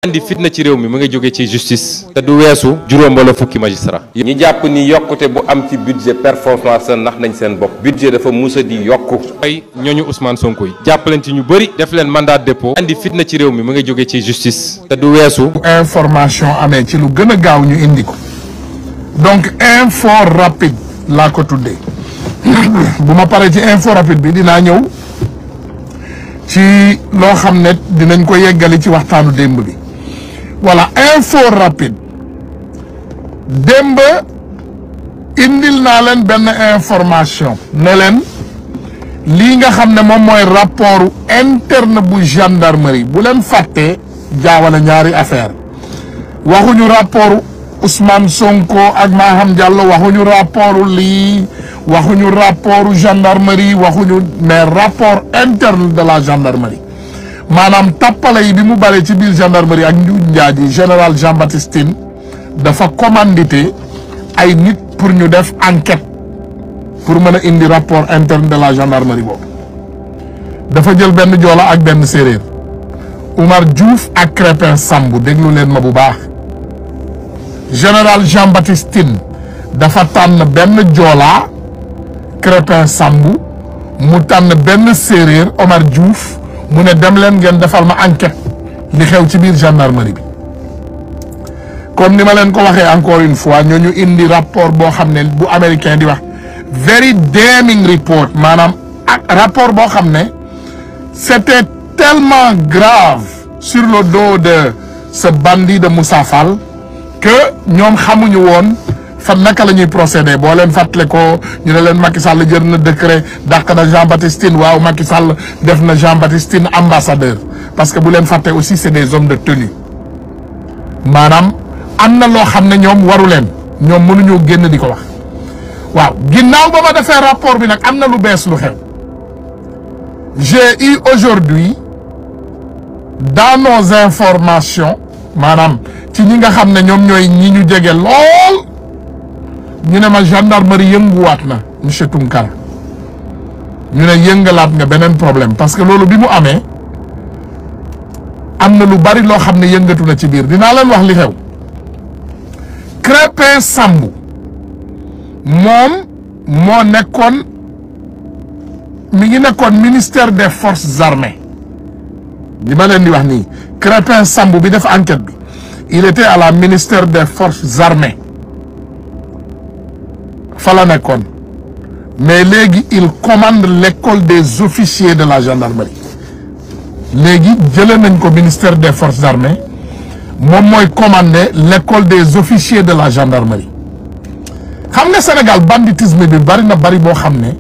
andi fitna ci réew mi mu ngi jóge ci justice te du weesu juróom wala fukki magistrat ñi jàpp ni yokkute bu am ci budget performance ndax nañ seen bopp budget dafa musa di yokku ay ñooñu Ousmane Sonko yi jàpp leen ci ñu bëri def leen mandat de dépôt andi fitna ci réew mi mu ngi jóge ci justice te du weesu information amee ci lu gën a gaaw ñu indi ko donc info rapide laa ko tuddee bu ma paree ci info rapide bi dinaa ñëw ci loo xam ne dinañ ko yeggali ci waxtaanu démb bi voilà info rapide démb indil naa leen benn information ne leen lii nga xam ne moom mooy rapport interne bu gendarmerie bu leen fàttee jaawale ñaari affaire waxuñu rapport Ousmane Sonko ak Maham Diallo waxuñu rapport lii waxuñu rapport gendarmerie waxuñu mais rapport interne de la gendarmerie maanaam tappale yi bi mu bare ci biir gendarmerie ak njuuj njaaj yi général Jean-Baptiste Tine dafa commandité ay nit pour ñu def enquête pour mën a indi rapport interne de la gendarmerie boobu dafa jël benn joola ak benn séeréer Oumar Diouf ak Crépin Sambou déglu leen ma bu baax général Jean-Baptiste Tine dafa tànn benn joola Crépin Sambou mu tànn benn séeréer Omar Diouf mu ne dem leen ngeen defal ma enquête li xew ci biir gendarmerie bi comme ni ma leen ko waxee encore une fois ñooñu indi rapport boo xam ne bu américain di wax very damning report maanaam ak rapport boo xam ne c'était tellement grave sur le dos de ce bandit de Moussa Fall que ñoom xamuñu woon fan naka la ñuy procédé boo leen fàttale ko ñu ne leen Macky Sall jël na décret dàq na Jean-Baptiste Tine waaw Macky Sall def na Jean-Baptiste Tine ambassadeur parce que bu leen fàtte aussi c'est des hommes de tenue maanaam am na loo xam ne ñoom waru leen ñoom mënuñoo génn di ko wax waaw ginnaaw ba ma defee rapport bi nag am na lu bees lu xew j'ai eu aujourd'hui dans nos informations maanaam ci ñi nga xam ne ñoom ñooy ñi ñu jege lool ñu ne ma gendarmerie yënguwaat na monsieur Tounkara ñu ne yëngalaat nga beneen problème parce que loolu bi mu amee am na lu bari loo xam ne yëngatu na ci biir dinaa leen wax li xew Crépin Sambou moom moo nekkoon mi ngi nekkoon ministère des forces armées li ma leen di wax nii Crépin Sambou bi def enquête bi il était à la ministère des forces armées fa la nekkoon mais léegi il commande l'école des officiers de la gendarmerie léegi jëlee nañ ko ministère des forces armées moom mooy commander l'école des officiers de la gendarmerie xam nga Sénégal banditisme bi bari na bari boo xam ne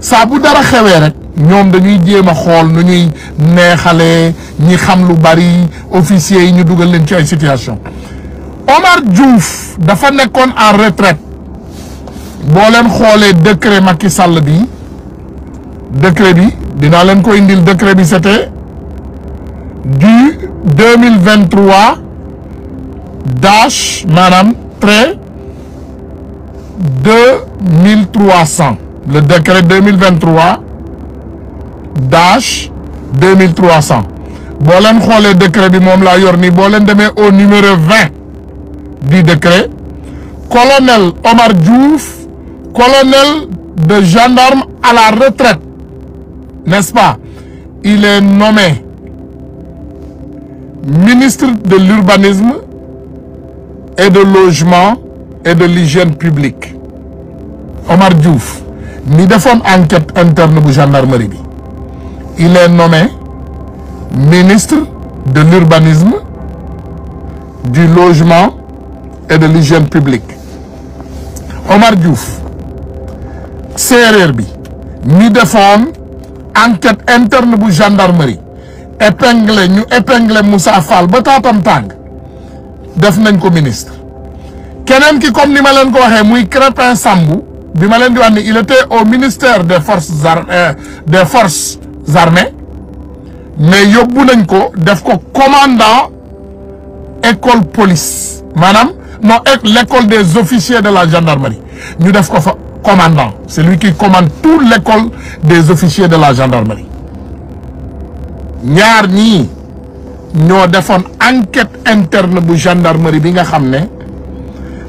saa bu dara xewee rek ñoom dañuy jéem a xool nu ñuy neexalee ñi xam lu bari officiers yi ñu dugal leen ci ay situation Omar Diouf dafa nekkoon en retraite boo leen xoolee décret Macky Sall bi décret bi dinaa leen ko indil décret bi c'était du 2023 dash maanaam trait 2300 le décret 2023 dash 2300 boo leen xoolee décret bi moom laa yor nii boo leen demee au numéro 20 du décret colonel Omar Diouf colonel de gendarme à la retraite n'est-ce pas il est nommé ministre de l'urbanisme et de logement et de l'hygiène publique Omar Diouf mi defoon enquête interne bu gendarmerie bi il est nommé ministre de l'urbanisme du logement et de l'hygiène publique Omar Diouf séeréer bi mi defoon enquête interne bu gendarmerie ñu épinglé Moussa Fall ba taatam tàng def nañ ko ministre keneen ki comme ni ma leen ko waxee muy Crépin Sambou bi ma leen di wax ni il était au ministère des forces armées mais yóbbu nañ ko def ko commandant école police maanaam non l'école des officiers de la gendarmerie ñu def ko fa commandant c'est lui qui commande toute l'école des officiers de la gendarmerie ñaar ñii ñoo defoon enquête interne bu gendarmerie bi nga xam ne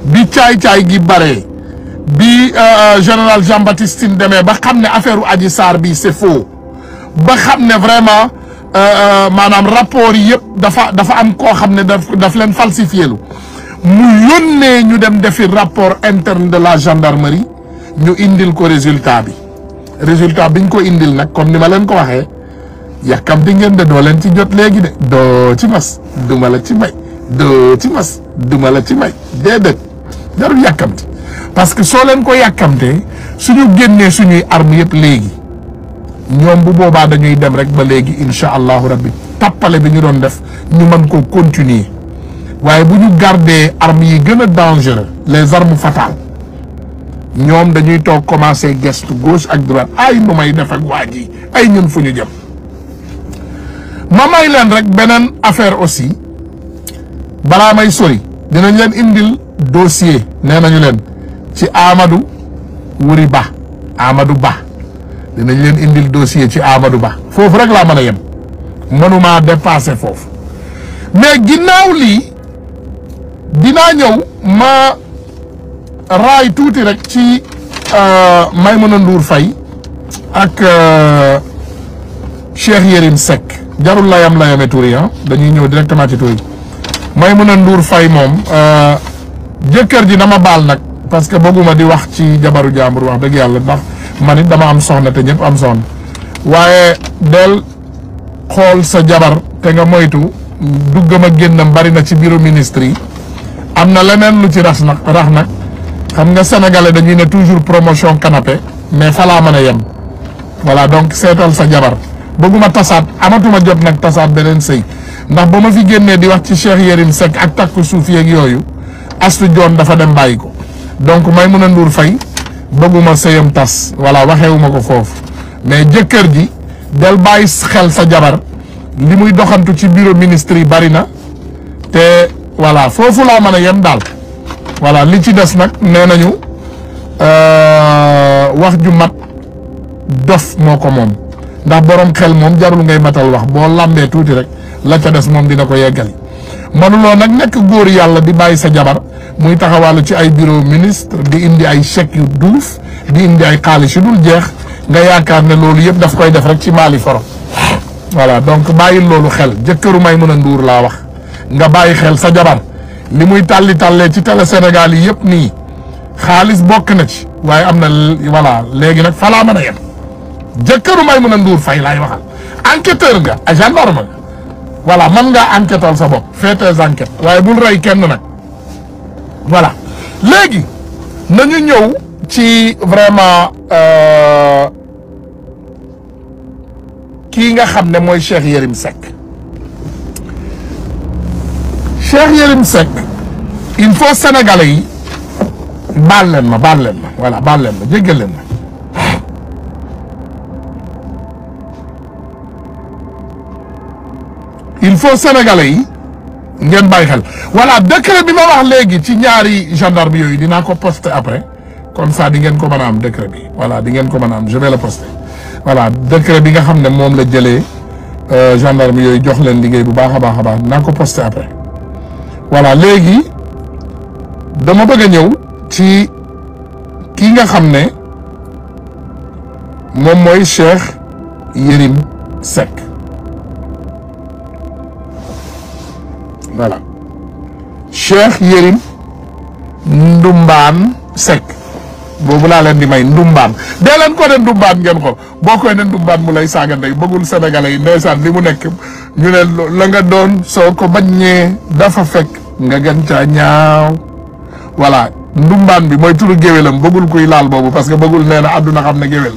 bi caay-caay gi bare bi général Jean-Baptiste Tine demee ba xam ne affaire u Adji Sarr bi c'est faux ba xam ne vraiment maanaam rapport yi yëpp dafa am koo xam ne daf leen falsifié lu mu yónnee ñu dem defi rapport interne de la gendarmerie ñu indil ko résultat biñ ko indil nag comme ni ma leen ko waxee yàkkamti ngeen de doo leen ci jot léegi de doo ci mas duma la ci may doo ci mas duma la ci may déedéet jarul yàkkamti parce que soo leen ko yàkkamtee suñu génnee suñuy arme yëpp léegi ñoom bu boobaa dañuy dem rek ba léegi incha allahu rabbi tappale bi ñu doon def ñu mën ko continuer waaye bu ñu garder armes yi gën a dangereux les armes fatales ñoom dañuy toog commencer gestu gauche ak droite ay nu may def ak waa ji ay ñun fu ñu jëm. ma may leen rek beneen affaire aussi balaa may sori dinañ leen indil dossier nee nañu leen ci Amadou Wuri Ba Amadou Ba dinañ leen indil dossier ci Amadou Ba foofu rek laa mën a yem mënuma dépasser foofu mais ginnaaw lii dinaa ñëw ma raay tuuti rek ci Maïmouna Ndour Faye ak Cheikh Yérim Seck jarul layame turi dañuy ñëw directement ci turi Maïmouna Ndour Faye moom jëkkër ji dama baal nag parce que bëgguma di wax ci jabaru jàmbur wax dëgg yàlla ndax man it dama am soxna te ñëpp am soxna waaye del xool sa jabar te nga moytu duggam ak génnam bari na ci bureau ministre yi am na leneen lu ci rax nag xam nga sénégalais dañuy ne toujours promotion canapé mais falaa mën a yem voilà donc seetal sa jabar bëgguma tasaat amatuma jot nag tasaat beneen sëy ndax ba ma fi génnee di wax ci Cheikh Yérim Seck ak takku suuf yeeg yooyu Astu Joon dafa dem bàyyi ko donc Maïmouna Ndour Faye bëgguma sëyam tas voilà waxeewuma ko foofu mais jëkkër ji del bàyyi xel sa jabar li muy doxantu ci bureau ministre yi bari na te voilà foofu laa mën a yem daal voilà li ci des nag nee nañu wax ju mat dof moo ko moom ndax borom xel moom jarul ngay matal wax boo lambee tuuti rek la ca des moom dina ko yeggali manuloo nag nekk góor yàlla di bàyyi sa jabar muy taxawàllu ci ay bureau ministre di indi ay chèques yu duuf di indi ay xaalis yu dul jeex nga yaakaar ne loolu yëpp daf koy def rek ci maali foro voilà donc bàyyi loolu xel jëkkëru Maïmouna Ndour laa wax nga bàyyi xel sa jabar li muy tàllee ci télé Sénégal yi yëpp nii xaalis bokk na ci waaye am na voilà léegi nag falaa mën a yem jëkkëru Maïmouna Ndour Faye laay waxal enquêteur nga a gendarme nga voilà mën ngaa enquêtal sa bopp fais tes enquêtes waaye bul rey kenn nag voilà léegi nañu ñëw ci vraiment kii nga xam ne mooy Cheikh Yérim Seck Cheikh Yérim Seck il faut sénégalais yi baal leen ma voilà baal leen ma jéggal leen ma il faut sénégalais yi ngeen bàyyi xel voilà décret bi ma wax léegi ci ñaari gendarme yooyu dinaa ko poster après comme ça di ngeen ko mën a am décret bi voilà di ngeen ko mën a am je vais le poster voilà décret bi nga xam ne moom la jëlee gendarme yooyu jox leen liggéey bu baax a baax dinaa ko poster après voilà léegi dama bëgg a ñëw ci kii nga xam ne moom mooy Cheikh Yérim Seck voilà Cheikh Yérim Ndumbaan Seck boobu laa leen di may Ndumbaan dee leen ko ne Ndumbaan ngeen ko boo koy ne Ndumbaan mu lay saaga ndey bëggul sénégalais yi ndeysaan li mu nekk ñu ne la nga doon soo ko baññee dafa fekk nga gën caa ñaaw voilà Ndumbaan bi mooy turu géwélam bëggul kuy laal boobu parce que bëggul nee na àdduna xam ne géwél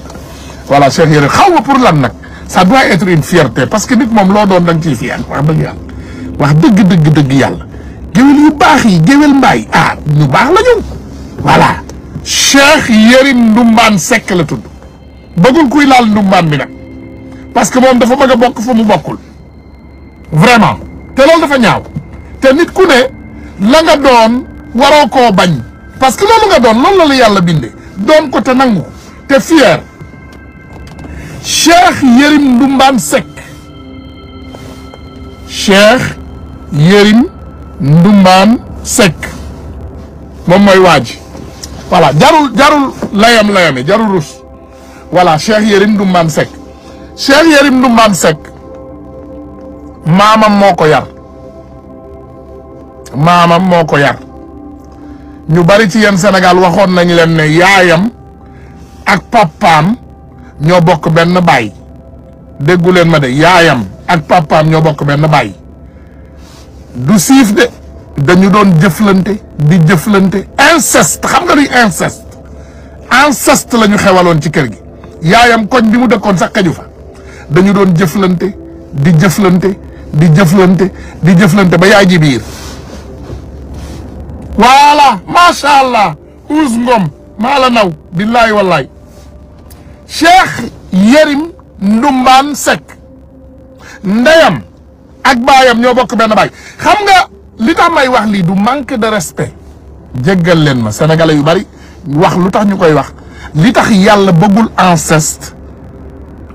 voilà Cheikh Yérim xaw ma pour lan nag ça doit être une fierté parce que nit moom loo doon da nga ciy fier wax dëgg yàlla wax dëgg yàlla géwél yu baax yi géwél mbaay ñu baax la ñu voilà Cheikh Yérim Ndumbaan Seck la tudd bëggul kuy laal Ndumbaan bi nag parce que moom dafa bëgg a bokk fa mu bokkul vraiment te loolu dafa ñaaw te nit ku ne la nga doon waroo koo bañ parce que loolu nga doon loolu la la yàlla bindee doon ko te nangu te fier Cheikh Yérim Ndumbaan Seck Cheikh Yérim Ndumbaan Seck moom mooy waaj voilà jarul layam-layami jarul rus voilà Cheikh Yérim Ndumbaan Seck Cheikh Yérim Ndumbaan Seck maamam moo ko yar ñu bari ci yéen Sénégal waxoon nañ leen ne yaayam ak papaam ñoo bokk benn baay déggu leen ma de yaayam ak papaam ñoo bokk benn baay du siif de dañu doon jëflante di jëflante inceste xam nga luy inceste la ñu xewaloon ci kër gi yaayam koñ bi mu dëkkoon sax xeju fa dañu doon jëflante di jëflante di jëflante di jëflante ba yaay ji biir voilà macha allah Ouz Ngom maa la naw billahi wallahi Cheikh Yérim Ndumbaan Seck ndeyam ak baayam ñoo bokk benn baay xam nga li tax may wax lii du manque de respect jéggal leen ma sénégalais yu bari wax lu tax ñu koy wax li tax yàlla bëggul inceste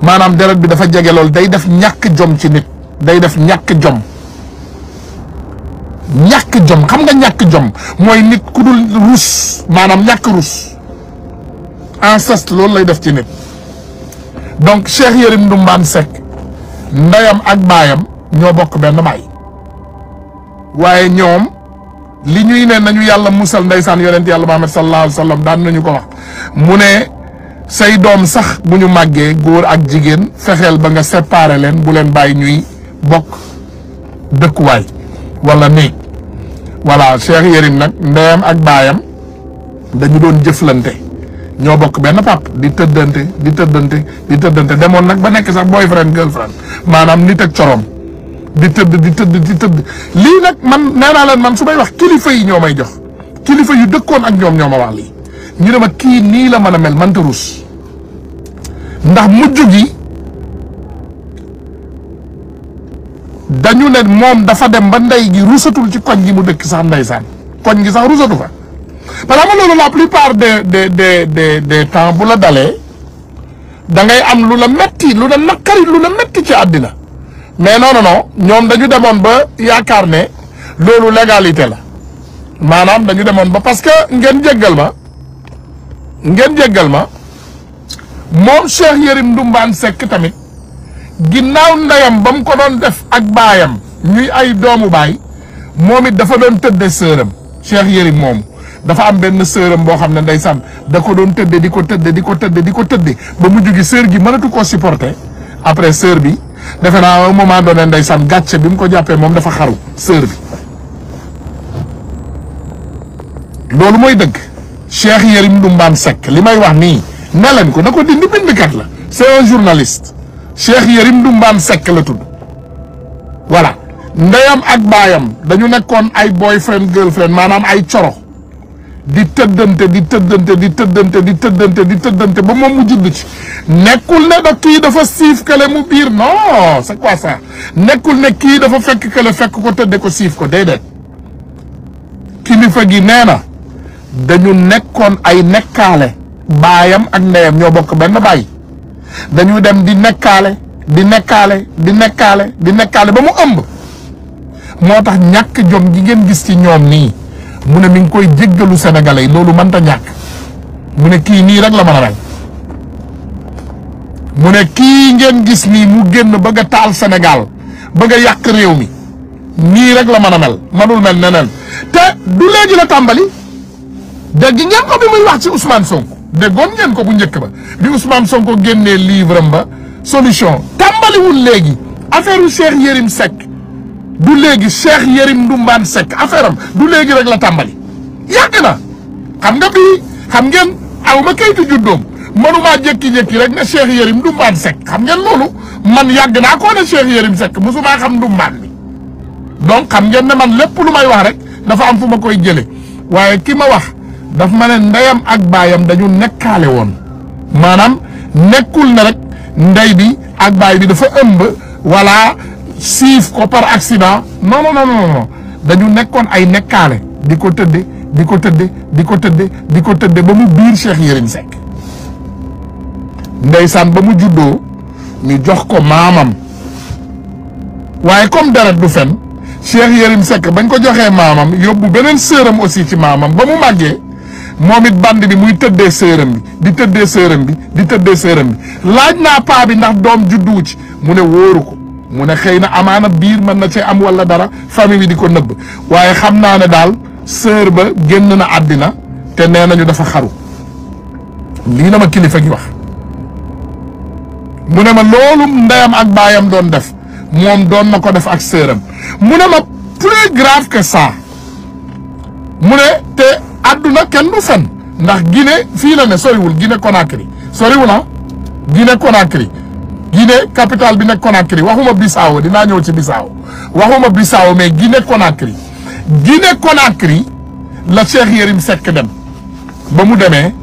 maanaam deret bi dafa jege lool day def ñàkk jom ci nit day def ñàkk jom xam nga ñàkk jom mooy nit ku dul rus maanaam ñàkk rus inceste loolu lay def ci nit donc Cheikh Yérim Ndumbaan Seck ndeyam ak baayam ñoo bokk benn baay waaye ñoom li ñuy ne nañu yàlla musal ndeysaan yonent yàlla Muhammad sallallahu alayhi wa sallam daan nañu ko wax mu ne say doom sax bu ñu màggee góor ak jigéen fexeel ba nga séparer leen bu leen bàyyi ñuy bokk dëkkuwaay wala néeg voilà Cheikh Yérim nag ndeyam ak baayam dañu doon jëflante ñoo bokk benn pap di tëddante demoon nag ba nekk sax boyfriend girlfriend maanaam nit ak corom di tëdd lii nag man nee naa leen man su may wax kilifa yi ñoo may jox kilifa yu dëkkoon ak ñoom ñoo ma wax lii ñu ne ma kii nii la mën a mel manta rus ndax mujj gi dañu ne moom dafa dem ba ndey gi rusatul ci koñ gi mu dëkk sax ndeysaan koñ gi sax rusatu fa parce que loolu la plupart des temps bu la dalee da ngay am lu la metti lu la naqari lu la metti ci àddina mais non ñoom dañu demoon ba yaakaar ne loolu légalité la maanaam dañu demoon ba parce que ngeen jéggal ma moom Cheikh Yérim Ndumbaan Seck tamit ginnaaw ndeyam ba mu ko doon def ak baayam ñuy ay doomu baay moom it dafa doon tëdde sëram Cheikh Yérim moomu dafa am benn sëram boo xam ne ndeysaan da ko doon tëdde di ko tëdde ba mujj gi sër gi mënatu koo supporter après sër bi defe naa à un moment donné ndeysaan gàcce bi mu ko jàppee moom dafa xaru sër bi loolu mooy dëgg Cheikh Yérim Ndumbaan Seck li may wax nii ne leen ko na ko dindi bindkat la c'est un journaliste Cheikh Yérim Ndumbaan Seck la tudd voilà ndeyam ak baayam dañu nekkoon ay boyfriend girlfriend maanaam ay coro di tëddante ba moom mu judd ci nekkul ne da kii dafa siif kële mu biir non c'est quoi ça nekkul ne kii dafa fekk kële fekk ko tëdde ko siif ko déedéet kilifa gi nee na dañu nekkoon ay nekkaale baayam ak ndeyam ñoo bokk benn baay dañu dem di nekkaale ba mu ëmb moo tax ñàkk jom gi ngeen gis ci ñoom nii mu ne mi ngi koy jéggalu sénégalais yi loolu mënta ñàkk mu ne kii nii rek la mën a mel mu ne kii ngeen gis nii mu génn bëgg a taal Sénégal bëgg a yàq réew mi nii rek la mën a mel manul mel neneen te du léegi la tàmbali dégg ngeen ko bi muy wax ci Ousmane Sonko déggoon ngeen ko bu njëkk ba bi Ousmane Sonko génnee livre am ba solution tàmbaliwul léegi affaire u Cheikh Yérim Seck du léegi Cheikh Yérim Ndumbaan Seck affaire am du léegi rek la tàmbali yàgg na xam nga bii xam ngeen aw ma kayitu juddoom mënumaa jékki-jékki rek ne Cheikh Yérim Ndumbaan Seck xam ngeen loolu man yàgg naa koo ne Cheikh Yérim Seck mosumaa xam Ndumbaan bi donc xam ngeen ne man lépp lu may wax rek dafa am fu ma koy jële waaye ki ma wax daf ma ne ndeyam ak baayam dañu nekkaale woon maanaam nekkul ne rek ndey bi ak baay bi dafa ëmb wala siif ko par accident non dañu nekkoon ay nekkaale di ko tëdde ba mu biir Cheikh Yérim Seck ndeysaan ba mu juddoo ñu jox ko maamam waaye comme deret du fen Cheikh Yérim Seck bañ ko joxee maamam yóbbu beneen sëram aussi ci maamam ba mu màggee moom it band bi muy tëddee sëram bi di tëddee sëram bi di tëddee sëram bi laaj naa paa bi ndax doom juddu ci mu ne wóoru ko mu ne xëy na amaana biir mën na cee am wala dara famille bi di ko nëbb waaye xam naa ne daal sër ba génn na àddina te nee nañu dafa xaru lii la ma kilifa gi wax mu ne ma loolu ndeyam ak baayam doon def moom doon na ko def ak sëram mu ne ma plus grave que ça mu ne te àdduna kenn du fen ndax Guinée fii la ne soriwul Guinée Conakry soriwul ah Guinée Conakry Guinée capitale bi nekk Conakry waxuma Bissau dinaa ñëw ci Bissau waxuma Bissau mais Guinée Conakry la Cheikh Yérim Seck dem ba mu demee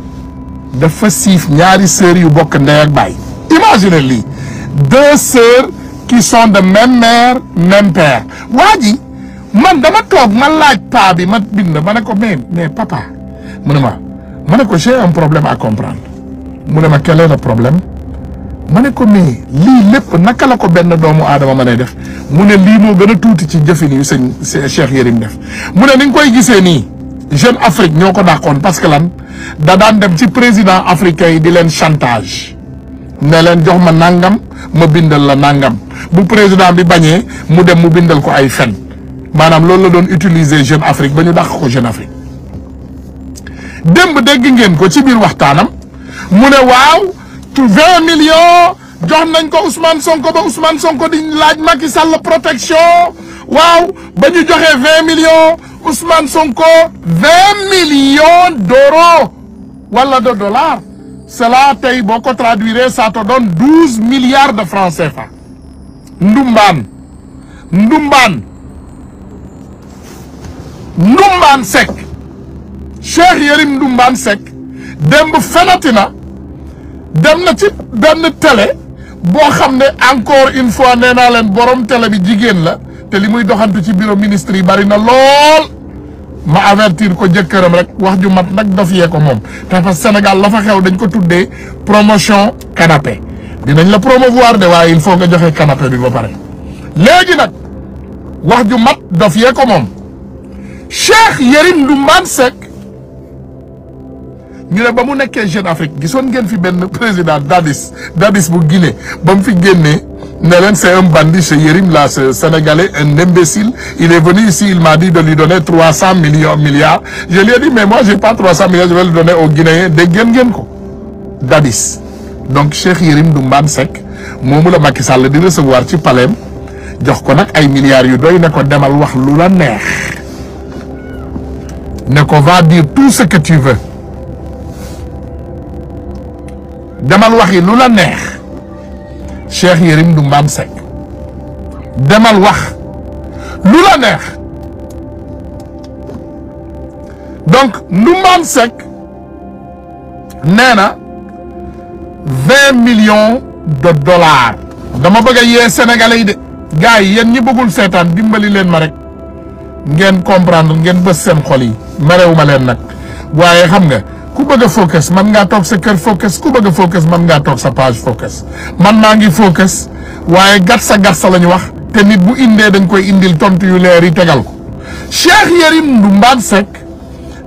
dafa siif ñaari sœurs yu bokk ndey ak baay imaginez lii 2 sœurs qui sont de même mère même père waa ji man dama toog ma laaj paa bi ma bind ma ne ko mais papa mu ne ma ne ko j'ai un problème à comprendre mu ne ma quel est le problème ma ne ko mais lii lépp naka la ko benn doomu aadama ma ne def mu ne lii moo gën a tuuti ci jëfin yu sëñ Cheikh Yérim def mu ne ni nga koy gisee nii Jeune Afrique ñoo ko dàqoon parce que lan da daan dem ci président africain yi di leen chantage ne leen jox ma nangam ma bindal la nangam bu président bi bañee mu dem mu bindal ko ay fen maanaam loolu la doon utiliser Jeune Afrique ba ñu dàq ko Jeune Afrique démb dégg ngeen ko ci biir waxtaanam mu ne waaw 20 millions jox nañ ko Ousmane Sonko ba Ousmane Sonko di laaj Macky Sall protection waaw ba ñu joxee 20 millions Ousmane Sonko 20 millions d'euros wala de dollars cela tey boo ko traduire ça te donne 12 milliards de francs CFA Ndumbaan Seck Cheikh Yérim Ndumbaan Seck démb fenatina dem na ci benn télé boo xam ne encore une fois nee naa leen borom télé bi jigéen la te li muy doxantu ci bureau ministre yi bari na lool ma avertir ko jëkkëram rek wax ju mat nag daf yee ko moom te parce que Sénégal la fa xew dañ ko tuddee promotion canapé dinañ la promouvoir de waaye il faut nga joxe canapé bi ba pare léegi nag wax ju mat daf yee ko moom Cheikh Yérim Ndumbaan Seck ñu ne ba mu nekkee Jeune Afrique gisoon ngeen fi benn président Dadis bu Guinée ba mu fi génnee ne leen c'est un bandit ce Yérim là ce Sénégalais un imbécile il est venu ici il m'a dit de lui donner 300 milliards je lui ai dit mais moi j'ai pas 300 milliards je vais le donner aux Guinéens dégg ngeen ko Dadis donc Cheikh Yérim Ndumbaan Seck moomu la Macky Sall di recevoir ci palais jox ko nag ay milliards yu doy ne ko demal wax lu la neex ne ko va dire tout ce que tu veux demal waxi lu la neex Cheikh Yérim Ndumbaan Seck demal wax lu la neex donc Ndumbaan Seck nee na 20 millions de dollars dama bëgg a yee Sénégalais yi de gars yi yéen ñi bëggul seetaan dimbali leen ma rek ngeen comprendre ngeen bës seen xol yi merewuma leen nag waaye xam nga ku bëgg a focus man ngaa toog sa kër focus ku bëgg a focus man ngaa toog sa page focus man maa ngi focus waaye gatsa la ñu wax te nit bu indee dañ koy indil tontu yu leer yi tegal ko Cheikh Yérim Ndumbaan Seck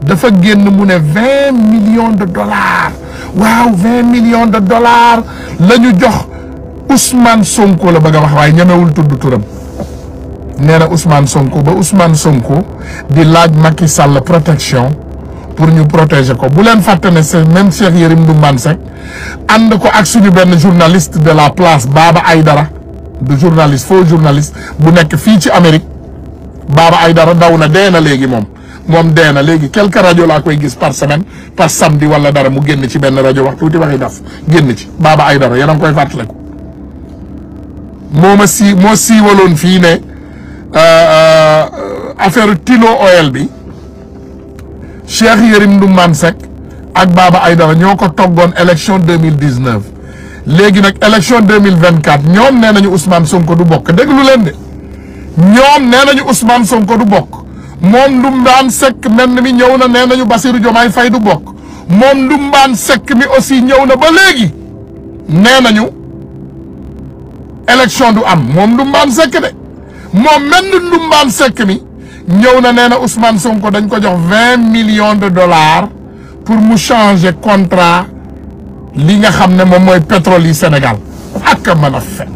dafa génn mu ne 20 millions de dollars waaw 20 millions de dollars la ñu jox Ousmane Sonko la bëgg a wax waaye ñemewul tudd turam nee na Ousmane Sonko ba Ousmane Sonko di laaj Macky Sall protection pour ñu protéger ko bu leen fàtte ne c'est même Cheikh Yérim Ndumbaan Seck ànd ko ak suñu benn journaliste de la place Baba Aïdara de journaliste faux journaliste bu nekk fii ci Amérique Baba Aïdara daw na dee na léegi moom dee na léegi quelques rajo laa koy gis par semaine par samedi wala dara mu génn ci benn rajo wax tuuti waxi daf génn ci Baba Aïdara yéen a ngi koy fàttaliku moo siiwaloon fii ne affaire Tino Oil bi Cheikh Yérim Ndumbaan Seck ak Baba Aïdara ñoo ko toggoon élection 2019 léegi nag élection 2024 ñoom nee nañu Ousmane Sonko du bokk déglu leen de ñoom nee nañu Ousmane Sonko du bokk moom Ndumbaan Seck menn mi ñëw na nee nañu Bassirou Diomaye Faye du bokk moom Ndumbaan Seck mi aussi ñëw na ba léegi nee nañu élection du am moom Ndumbaan Seck de moom mel ni Ndumbaan Seck mi ñëw na nee na Ousmane Sonko dañ ko jox 20 millions de dollars pour mu changer contrat li nga xam ne moom mooy pétrole yi Sénégal ak a mën a fen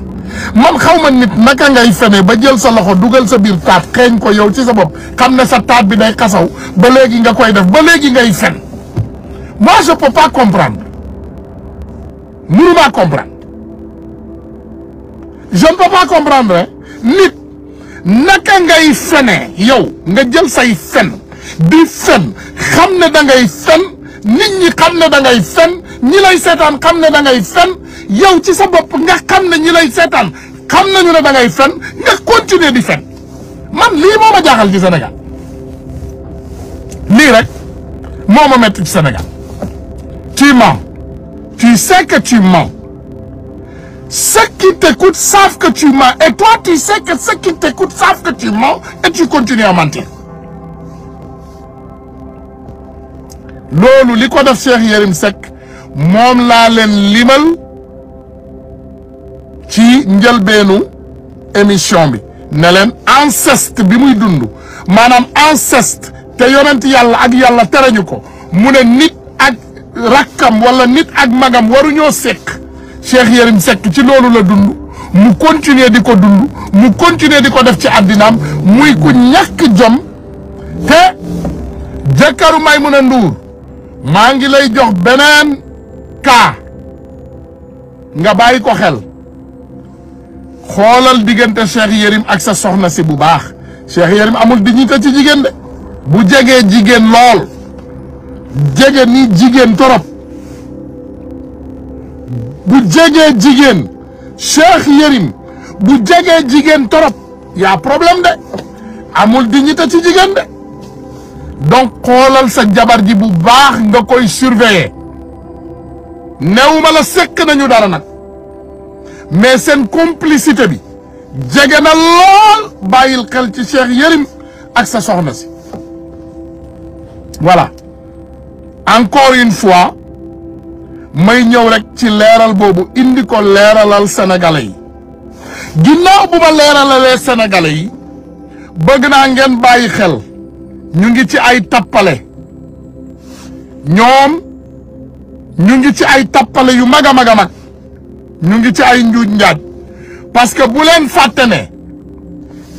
man xaw ma nit naka ngay fene ba jël sa loxo dugal sa biir taat xeeñ ko yow ci sa bopp xam ne sa taat bi day xasaw ba léegi nga koy def ba léegi ngay fen moi je peux pas comprendre mënuma comprendre je ne peux pas comprendre nit naka ngay fene yow nga jël say fen di fen xam ne da ngay fen nit ñi xam ne da ngay fen ñi lay seetaan xam ne da ngay fen yow ci sa bopp nga xam ne ñi lay seetaan xam nañu ne da ngay fen nga continuer di fen man lii moo ma jaaxal ci Sénégal lii rek moo ma metti ci Sénégal tu mens tu sais que tu mens ceux qui t'écoutent savent que tu mens et toi tu sais que ceux qui t'écoutent savent que tu mens et tu continues à mentir loolu li ko def Cheikh Yérim Seck moom laa leen limal ci njëlbeenu émission bi ne leen inceste bi muy dund maanaam inceste te yonent yàlla ak yàlla tereñu ko mu ne nit ak rakkam wala nit ak magam waruñoo sekk Cheikh Yérim Seck ci loolu la dund mu continuer di ko dund mu continuer di ko def ci àddinaam muy ku ñàkk jom te jëkkëru Maïmouna Ndour maa ngi lay jox beneen kaa nga bàyyi ko xel xoolal diggante Cheikh Yérim ak sa soxna si bu baax Cheikh Yérim amul dignité ci jigéen de bu jegee jigéen lool jege ni jigéen torop bu jegee jigéen Cheikh Yérim bu jegee jigéen torop y'a problème de amul dignité ci jigéen de donc xoolal sa jabar ji bu baax nga koy surveiller newuma la sekk nañu dara nag mais seen complicité bi jege na lool bàyyil xel ci Cheikh Yérim ak sa soxna si voilà encore une fois may ñëw rek ci leeral boobu indi ko leeralal sénégalais yi ginnaaw bu ma leeralalee sénégalais yi bëgg naa ngeen bàyyi xel ñu ngi ci ay tappale ñoom ñu ngi ci ay tappale yu mag a mag a mag ñu ngi ci ay njuuj njaaj parce que bu leen fàtte ne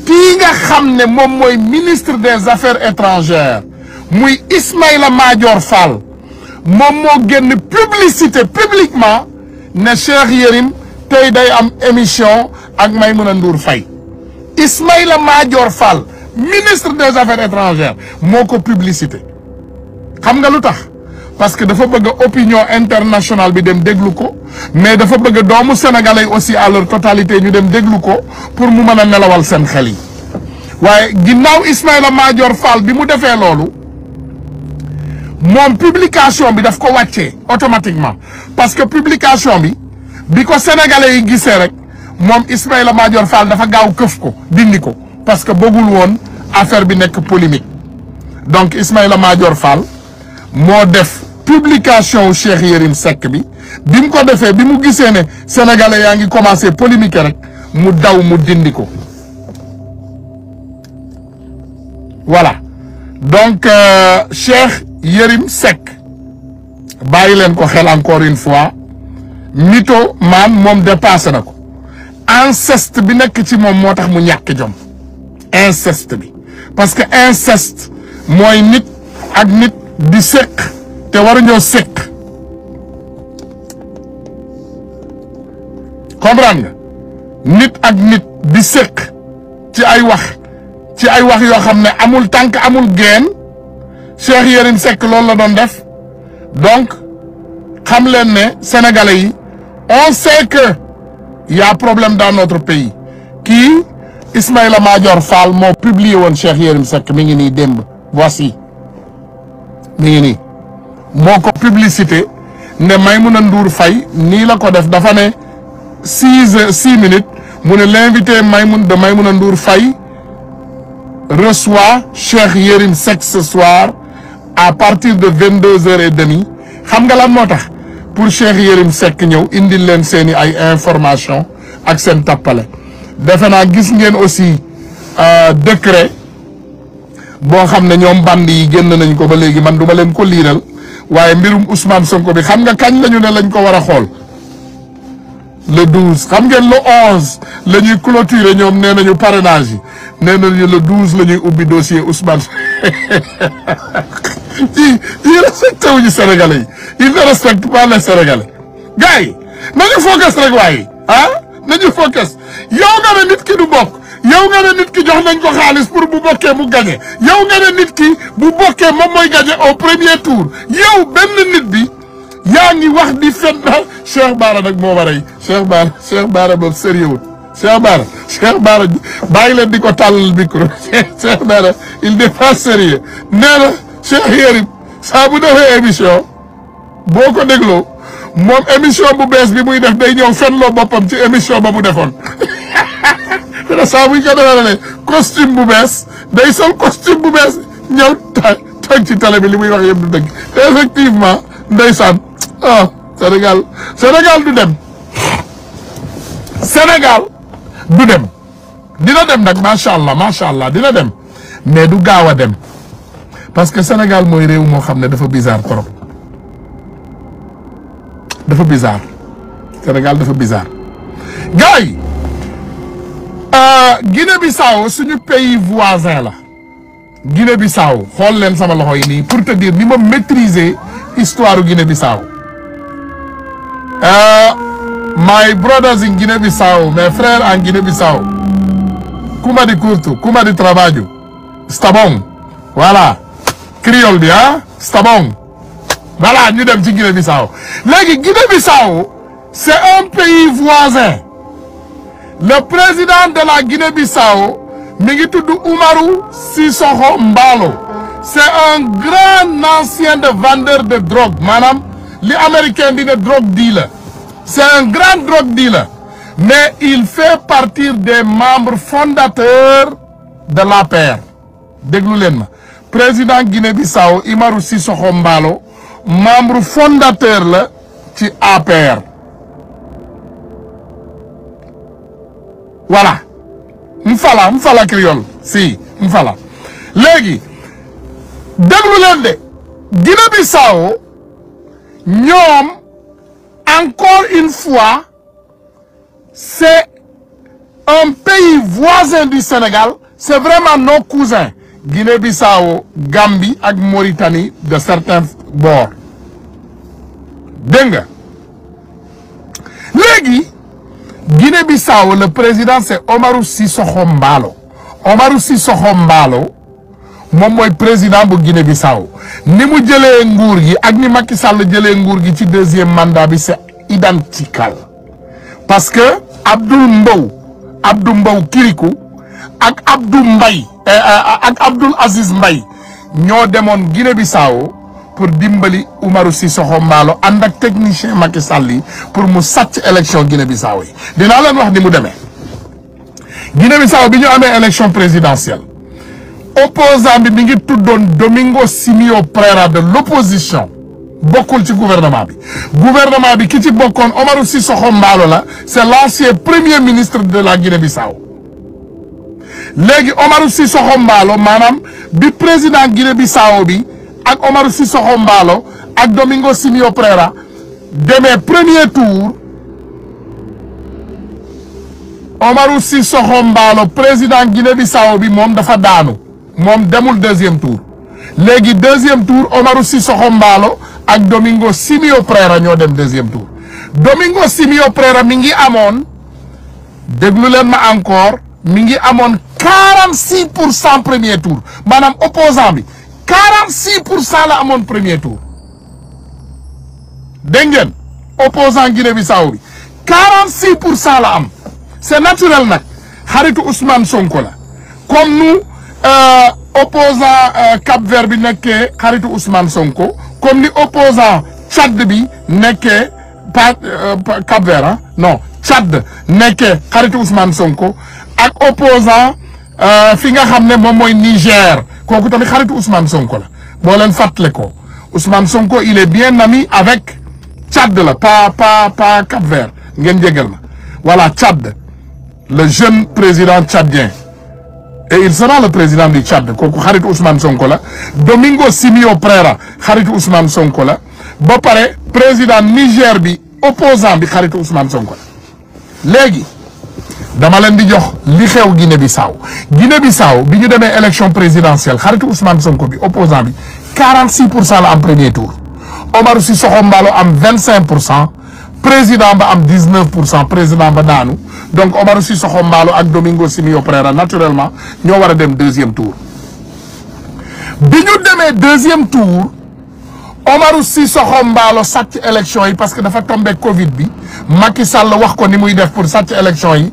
kii nga xam ne moom mooy ministre des affaires étrangères muy Ismaïla Madior Fall moom moo génn publicité publiquement ne Cheikh Yérim tey day am émission ak Maïmouna Ndour Faye Ismaïla Madior Fall ministre des affaires étrangères moo ko publicité xam nga lu tax parce que dafa bëgg opinion internationale bi dem déglu ko mais dafa bëgg doomu sénégalais aussi à leur totalité ñu dem déglu ko pour mu mën a nelawal seen xel yi waaye ginnaaw Ismaïla Madior Fall bi mu defee loolu moom publication bi daf ko wàccee automatiquement parce que publication bi ko sénégalais yi gisee rek moom Ismaïla Madior Fall dafa gaaw këf ko dindi ko parce que bëggul woon affaire bi nekk polémique donc Ismaïla Madior Fall moo def publication Cheikh Yérim Seck bi mu ko defee bi mu gisee ne sénégalais yaa ngi commencé polémique rek mu daw mu dindi ko voilà donc Cheikh Yérim Seck bàyyi leen ko xel encore une fois mytho man moom dépassé na ko inceste bi nekk ci moom moo tax mu ñàkk jom inceste bi parce que inceste mooy nit ak nit di séq te waruñoo séq comprendre nga nit ak nit di séq ci ay wax yoo xam ne amul tànk amul geen Cheikh Yérim Seck loolu la doon def donc xam leen ne sénégalais yi on sait que y a problème dans notre pays kii Ismaïla Madior Fall moo publié woon Cheikh Yérim Seck mi ngi nii démb voici mi ngi nii moo ko publicité ne Maïmouna Ndour Faye nii la ko def dafa ne 6 minutes mu ne l'invité Maïmouna Ndour Faye reçoit Cheikh Yérim Seck ce soir à partir de 22h30 xam nga lan moo tax pour Cheikh Yérim Seck ñëw indil leen seeni ay information ak seen tappale defe naa gis ngeen aussi décret boo xam ne ñoom bandi yi génn nañ ko ba léegi man duma leen ko liiral waaye mbirum Ousmane Sonko bi xam nga kañ lañu ne lañ ko war a xool le 12 xam ngeen le 11 la ñuy clôturer ñoom nee nañu parrainage yi nee nañu le 12 la ñuy ubbi dossier Ousmane yi respecté wuñu Sénégalais yi ils ne respectent pas les Sénégalais gars yi nañu focus rek waaye nañu focus yow nga ne nit ki du bokk yow nga ne nit ki jox nañ ko xaalis pour bu bokkee mu gagné yow nga ne nit ki bu bokkee moom mooy gagné au premier tour yow benn nit bi yaa ngi wax di fen na Cheikh Bara nag moo ma rey Cheikh Bara boobu sérieux Cheikh Bara bàyyi leen di ko tàllal micro Cheikh Bara il n'est pas sérieux nee na Cheikh Yérim saa bu defee émission boo ko dégloo moom émission bu bees bi muy def day ñëw fenloo boppam ci émission ba mu defoon te saa buñ ko defee ne costume bu bees day sol costume bu bees ñëw toog ci télé bi li muy wax yëpp du dëgg te effectivement ndeysaan Sénégal du dem Sénégal du dem dina dem nag macha allah dina dem mais du gaaw a dem parce que Sénégal mooy réew moo xam ne dafa bizarre trop dafa bizarre Sénégal dafa bizarre gars yi Guinée-Bissau suñu pays voisin la Guinée-Bissau xool leen sama loxo yi nii pour te dire ni ma maîtriser histoire u Guinée-Bissau my brothers in Guinée-Bissau mes frères en Guinée-Bissau kuma di curto kuma di trabalho está bom voilà créole bi está bom voilà ñu dem ci Guinée-Bissau léegi Guinée-Bissau c'est un pays voisin le président de la Guinée-Bissau mi ngi tudd Umaru Sissoco Embaló c'est un grand ancien de vendeur de drogue maanaam li américain di ne drogue dealer c'est un grand drogue dealer mais il fait partie des membres fondateurs de l'APR déglu leen ma président Guinée-Bissau Umaru Sissoco Embaló membre fondateur la ci APR voilà Mfala créole si Mfala léegi déglu leen de Guinée-Bissau ñoom encore une fois c'est un pays voisin du Sénégal c'est vraiment nos cousins Guinée-Bissau Gambie ak Mauritanie de certains bords dégg nga léegi Guinée-Bissau le président c'est Umaru Sissoco Embaló Umaru Sissoco Embaló moom mooy président bu Guinée-Bissau ni mu jëlee nguur gi ak ni Macky Sall jëlee nguur gi ci deuxième mandat bi c'est identical parce que Abdou Mbow Kirikou ak Abdoul Aziz Mbaye ñoo demoon Guinée-Bissau pour dimbali Umaru Sissoco Embaló ànd ak technicien Macky Sall yi pour mu sàcc élection Guinée-Bissau yi dinaa leen wax ni mu demee Guinée-Bissau bi ñu amee élection présidentielle opposant bi mi ngi tuddoon Domingo Simio Pereira de l'opposition bokkul ci gouvernement bi ki ci bokkoon Umaru Sissoco Embaló la c'est l'ancien premier ministre de la Guinée-Bissau léegi Umaru Sissoco Embaló maanaam bi président Guinée-Bissau bi ak Umaru Sissoco Embaló ak Domingo Simio Pereira demee premier tour Umaru Sissoco Embaló président Guinée-Bissau bi moom dafa daanu moom demul deuxième tour léegi deuxième tour Umaru Sissoco Embaló ak Domingo Simio Pereira ñoo dem deuxième tour Domingo Simio Pereira mi ngi amoon déglu leen ma encore mi ngi amoon 46% premier tour maanaam opposant bi 46% la amoon premier tour dégg ngeen opposant Guinée-Bissau bi 46% la am c'est naturel nag xaritu Ousmane Sonko la comme nous opposant Cap-Vert bi nekkee xaritu Ousmane Sonko comme ni opposant Tchad bi nekkee Cap-Vert non Tchad nekkee xaritu Ousmane Sonko ak opposant fi nga xam ne moom mooy Niger kooku tamit xaritu Ousmane Sonko la boo leen fàttale ko Ousmane Sonko il est bien ami avec Tchad la pas Cap-Vert ngeen jégal ma voilà Tchad le jeune président tchadien et il sera le président du Tchad kooku xaritu Ousmane Sonko la. Domingo Simio Pereira xaritu Ousmane Sonko la. ba pare président Niger bi opposant bi xaritu Ousmane Sonko la. léegi dama leen di jox li xew Guinée-Bissau Guinée-Bissau bi ñu demee élection présidentielle xaritu Ousmane Sonko bi opposant bi 46% la am premier tour. Omarou Sissoko Embaló am 25%. président ba am 19%, président ba daanu donc Omarou Sissoko Embaló ak Domingo Simio Pereira naturellement ñoo war a dem deuxième tour. bi ñu demee deuxième tour Omarou Sissoko Embaló sàcc élection yi parce que dafa tombé Covid bi Macky Sall wax ko ni muy def pour sàcc élection yi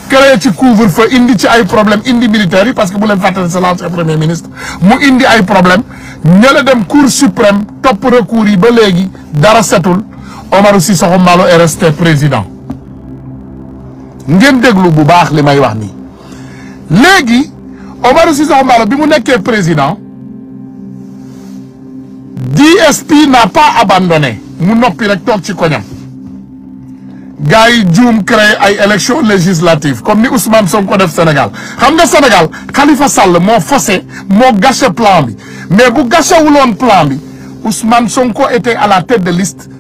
créé ci couvre-feu indi ci ay problème indi militaires yi parce que bu leen fàttali c'est l'ancien premier ministre mu indi ay problème ña dem cour suprême topp recours yi ba léegi dara setul. Omarou Sissoko Embaló est resté président ngeen déglu bu baax li may wax nii léegi Omarou Sissoko Embaló bi mu nekkee président DSP n'a pas abandonné mu noppi rek toog ci koñam gars yi juum créé ay élections législatives comme ni Ousmane Sonko def Sénégal xam nga Sénégal Khalifa Sall moo faussé moo gâché plan bi mais bu gâché wuloon plan bi Ousmane Sonko était à la tête de liste.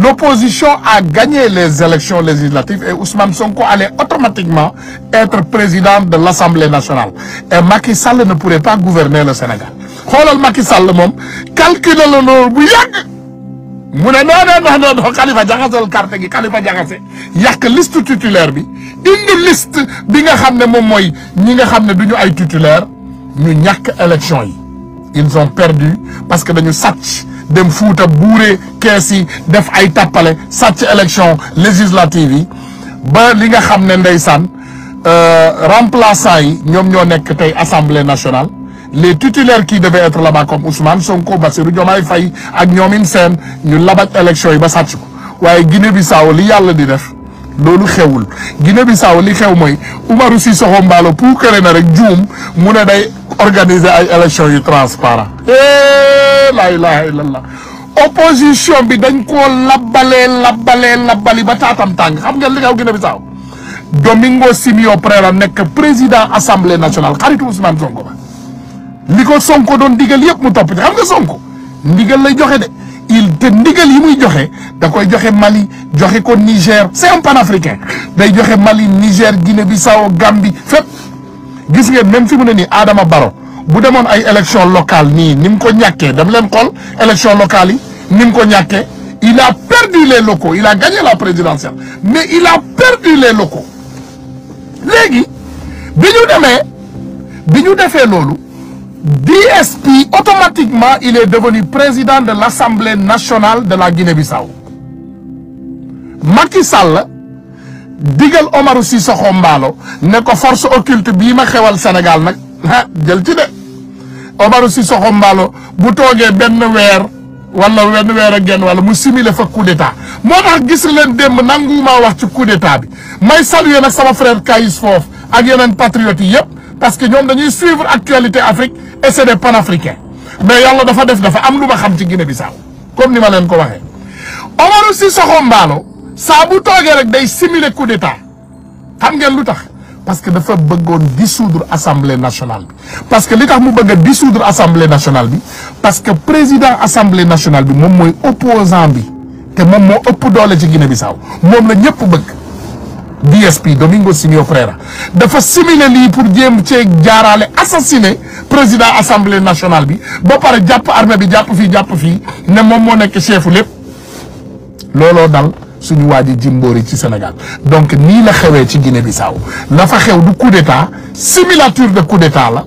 L'opposition a gagné les élections législatives et Ousmane Sonko allait automatiquement être président de l'Assemblée nationale. Et Macky Sall ne pourrait pas gouverner le Sénégal. xoolal Macky Sall moom calculer la loolu bu yàgg mu ne non Khalifa jaxasal carte gi Khalifa jaxase yàq liste titulaire bi indi liste bi nga xam ne moom mooy ñi nga xam ne du ñu ay titulaire ñu ñàkk élection yi. Ils ont perdu parce que dañu sàcc dem Fuuta buure kees yi def ay tappale sàcc élection législative yi ba li nga xam ne ndeysaan remplaçant yi ñoom ñoo nekk tey assemblée nationale. Les titulaires qui devaient être là-bas comme Ousmane Sonko Bassirou Diomaye Faye ak ñoomin seen ñu labaj élection yi ba sàcc ko waaye Guinée-Bissau li yàlla di def loolu xewul Guinée-Bissau li xew mooy Omarou Sissoko Embaló pour kër na rek juum mu ne day organiser ay élections yu transparent la ilaha illallah opposition bi dañ koo labbali ba taatam tàng xam ngeen li xew Guinée-Bissau Domingo Simio Pereira nekk président assemblée nationale xaritu Ousmane Sonko ba li ko Sonko doon digal yëpp mu topp ci xam nga Sonko ndigal lay joxe de te ndigal yi muy joxe da koy joxe Mali joxe ko Niger c'est un panafricain day joxe Mali Niger Guinée-Bissau Gambie fépp gis ngeen même fi mu ne nii Adama Barrow bu demoon ay élection locale nii ni mu ko ñàkkee dem leen xool élection locale yi ni mu ko ñàkkee il a perdu les locaux il a gagné la présidentielle mais il a perdu les locaux léegi bi ñu defee loolu DSP automatiquement il est devenu président de l'Assemblée nationale de la Guinée-Bissau Macky Sall digal Omarou Sissoko Embaló ne ko force occulte bii ma xewal Sénégal nag jël ci de Omarou Sissoko Embaló bu toogee benn weer ak genn wala mu simuler fa coup d'état moo tax gis leen démb nangumaa wax ci coup d'état bi may saluer nag sama frère Kayis foofu ak yeneen patriotes yi yëpp parce que ñoom dañuy suivre actualité Afrique et c'est des panafricains mais yàlla dafa am lu ma xam ci Guinée-Bissau comme ni ma leen ko waxee Omarou Sissoko Embaló saa bu toogee rek day simuler coup d'état xam ngeen lu tax parce que dafa bëggoon dissoudre assemblée nationale bi parce que li tax mu bëgg a dissoudre assemblée nationale bi parce que président assemblée nationale bi moom mooy opposant bi te moom moo ëpp doole ci Guinée-Bissau moom la ñëpp bëgg DSP Domingo Simio Pereira dafa simuler lii pour jéem cee jaaraale assassiner président assemblée nationale bi ba pare jàpp armée bi jàpp fii ne moom moo nekk chefu lépp looloo dal suñu waa ji Jimbori ci Sénégal donc nii la xewee ci Guinée-Bissau la fa xew du coup d'état simulature de coup d'état la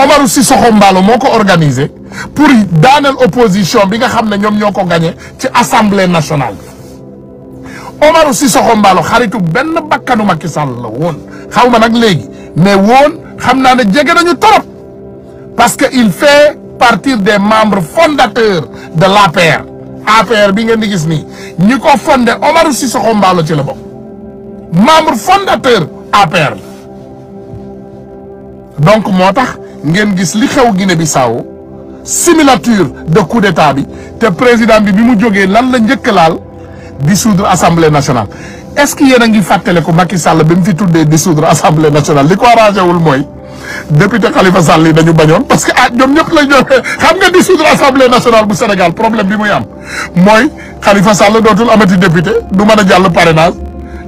Omarou Sissoko Embaló moo ko organisé pour daaneel opposition bi nga xam ne ñoom ñoo ko gagné ci assemblée nationale bi Omarou Sissoko Embaló xaritu benn bakkanu Macky Sall la woon xaw ma nag léegi mais woon xam naa ne jege nañu torop parce que il fait partie des membres fondateurs de l'APR APR bi ngeen di gis nii ñi ko fondé Omarou Sissoko Embaló ci la bokk membre fondateur APR la donc moo tax ngeen gis li xew Guinée-Bissau simulature de coup d'état bi te président bi mu jógee lan la njëkk laal dissoudre assemblée nationale est-ce que yéen a ngi fàttale ko Macky Sall bi mu fi tuddee dissoudre assemblée nationale li ko arrangé wul mooy député Khalifa Sall yi dañu bañoon parce que ñoom ñëpp la ñu xam nga dissoudre assemblée nationale bu Sénégal problème bi muy am mooy Khalifa Sall dootul amati député du mën a jàll parrainage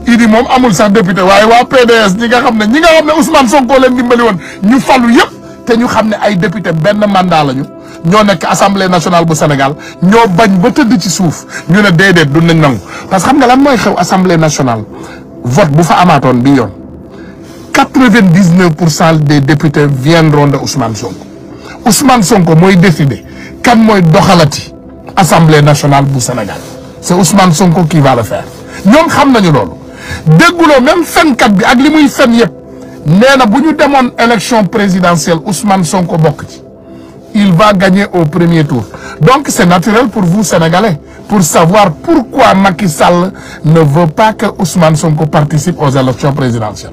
Idi moom amul sax député waaye waa PDS ñi nga xam ne Ousmane Sonko leen dimbali woon ñu falu yëpp te ñu xam ne ay député benn mandat lañu ñoo nekk assemblée nationale bu Sénégal ñoo bañ ba tëdd ci suuf ñu ne déedéet du nañ nangu parce que xam nga lan mooy xew assemblée nationale vote bu fa amaatoon bi yoon 99% des députés viendront de Ousmane Sonko. Ousmane Sonko mooy décider kan mooy doxalati assemblée nationale bu Sénégal c'est Ousmane Sonko qui va le faire ñoom xam nañu loolu dégguloo même fenkat bi ak li muy fen yëpp nee na bu ñu demoon élection présidentielle Ousmane Sonko bokk ci il va gagner au premier tour donc c'est naturel pour vous Sénégalais pour savoir pourquoi Macky Sall ne veut pas que Ousmane Sonko participe aux élections présidentielles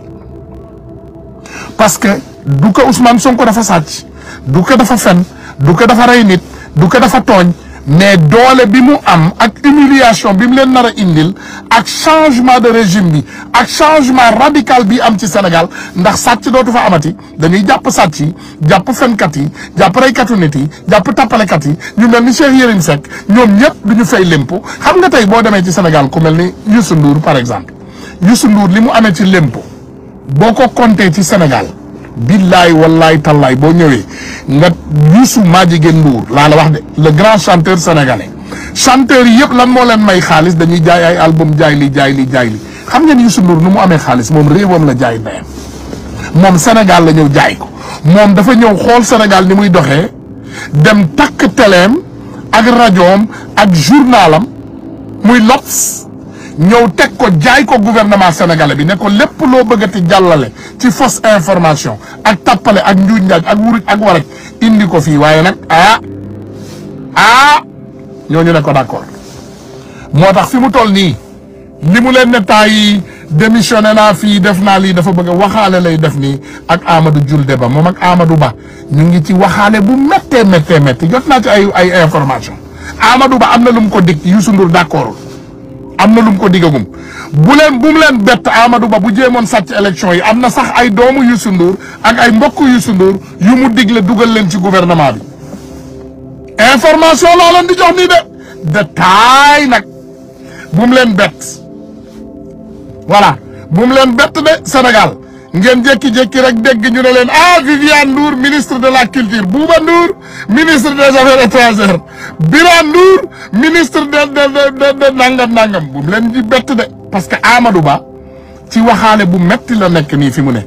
parce que du ko Ousmane Sonko dafa sàcc du ko dafa fen du ko dafa rey nit du ko dafa tooñ mais doole bi mu am ak humiliation bi mu leen nar a indil ak changement de régime bi ak changement radical bi am ci Sénégal ndax sàcc dootu fa amati dañuy jàpp sàcc yi jàpp fenkat yi jàpp reykatu nit yi jàpp tappalekat yi ñu mel ni Cheikh Yérim Seck ñoom ñëpp du ñu fay lempo xam nga tey boo demee ci Sénégal ku mel ni Youssou Ndour par exemple Youssou Ndour li mu amee ci lempo boo ko compté ci Sénégal billaay wallaay tallaay boo ñëwee nga Youssou Madjiguène Ndour laa la wax de le grand chanteur sénégalais chanteur yi yëpp lan moo leen may xaalis dañuy jaay ay album jaay li xam ngeen Youssou Ndour nu mu amee xaalis moom réewam la jaay ndeyam moom Sénégal la ñëw jaay ko moom dafa ñëw xool Sénégal ni muy doxee dem takk teleem ak rajoom ak journalam muy L'Obs ñëw teg ko jaay ko gouvernement sénégalais bi ne ko lépp loo bëggati jàllale ci fausse information ak tappale ak njuuj njaaj ak wuruj ak waraj indi ko fii waaye nag ñooñu ne ko d'accord moo tax fi mu toll nii li mu leen ne temps yi démissionné naa fii def naa lii dafa bëgg a waxaale lay def nii ak Amadou Julde Ba moom ak Amadou Ba ñu ngi ci waxaale bu méttee jot naa ci ay information Amadou Ba am na lu mu ko dig Youssou Ndour d'accordul am na lu mu ko digagum bu mu leen bett Amadou Ba bu jéemoon sàcc élection yi am na sax ay doomu Youssou Ndour ak ay mbokku Youssou Ndour yu mu digle dugal leen ci gouvernement bi information laa leen di jox nii de détail nag bu mu leen bett voilà bu mu leen bett de Sénégal ngeen jékki-jékki rek dégg ñu ne leen Viviane Ndour ministre de la culture Bouba Ndour ministre des affaires étrangères Birane Ndour ministre de nangam bu mu leen di bett de parce que Amadou Ba ci waxaale bu metti la nekk nii fi mu ne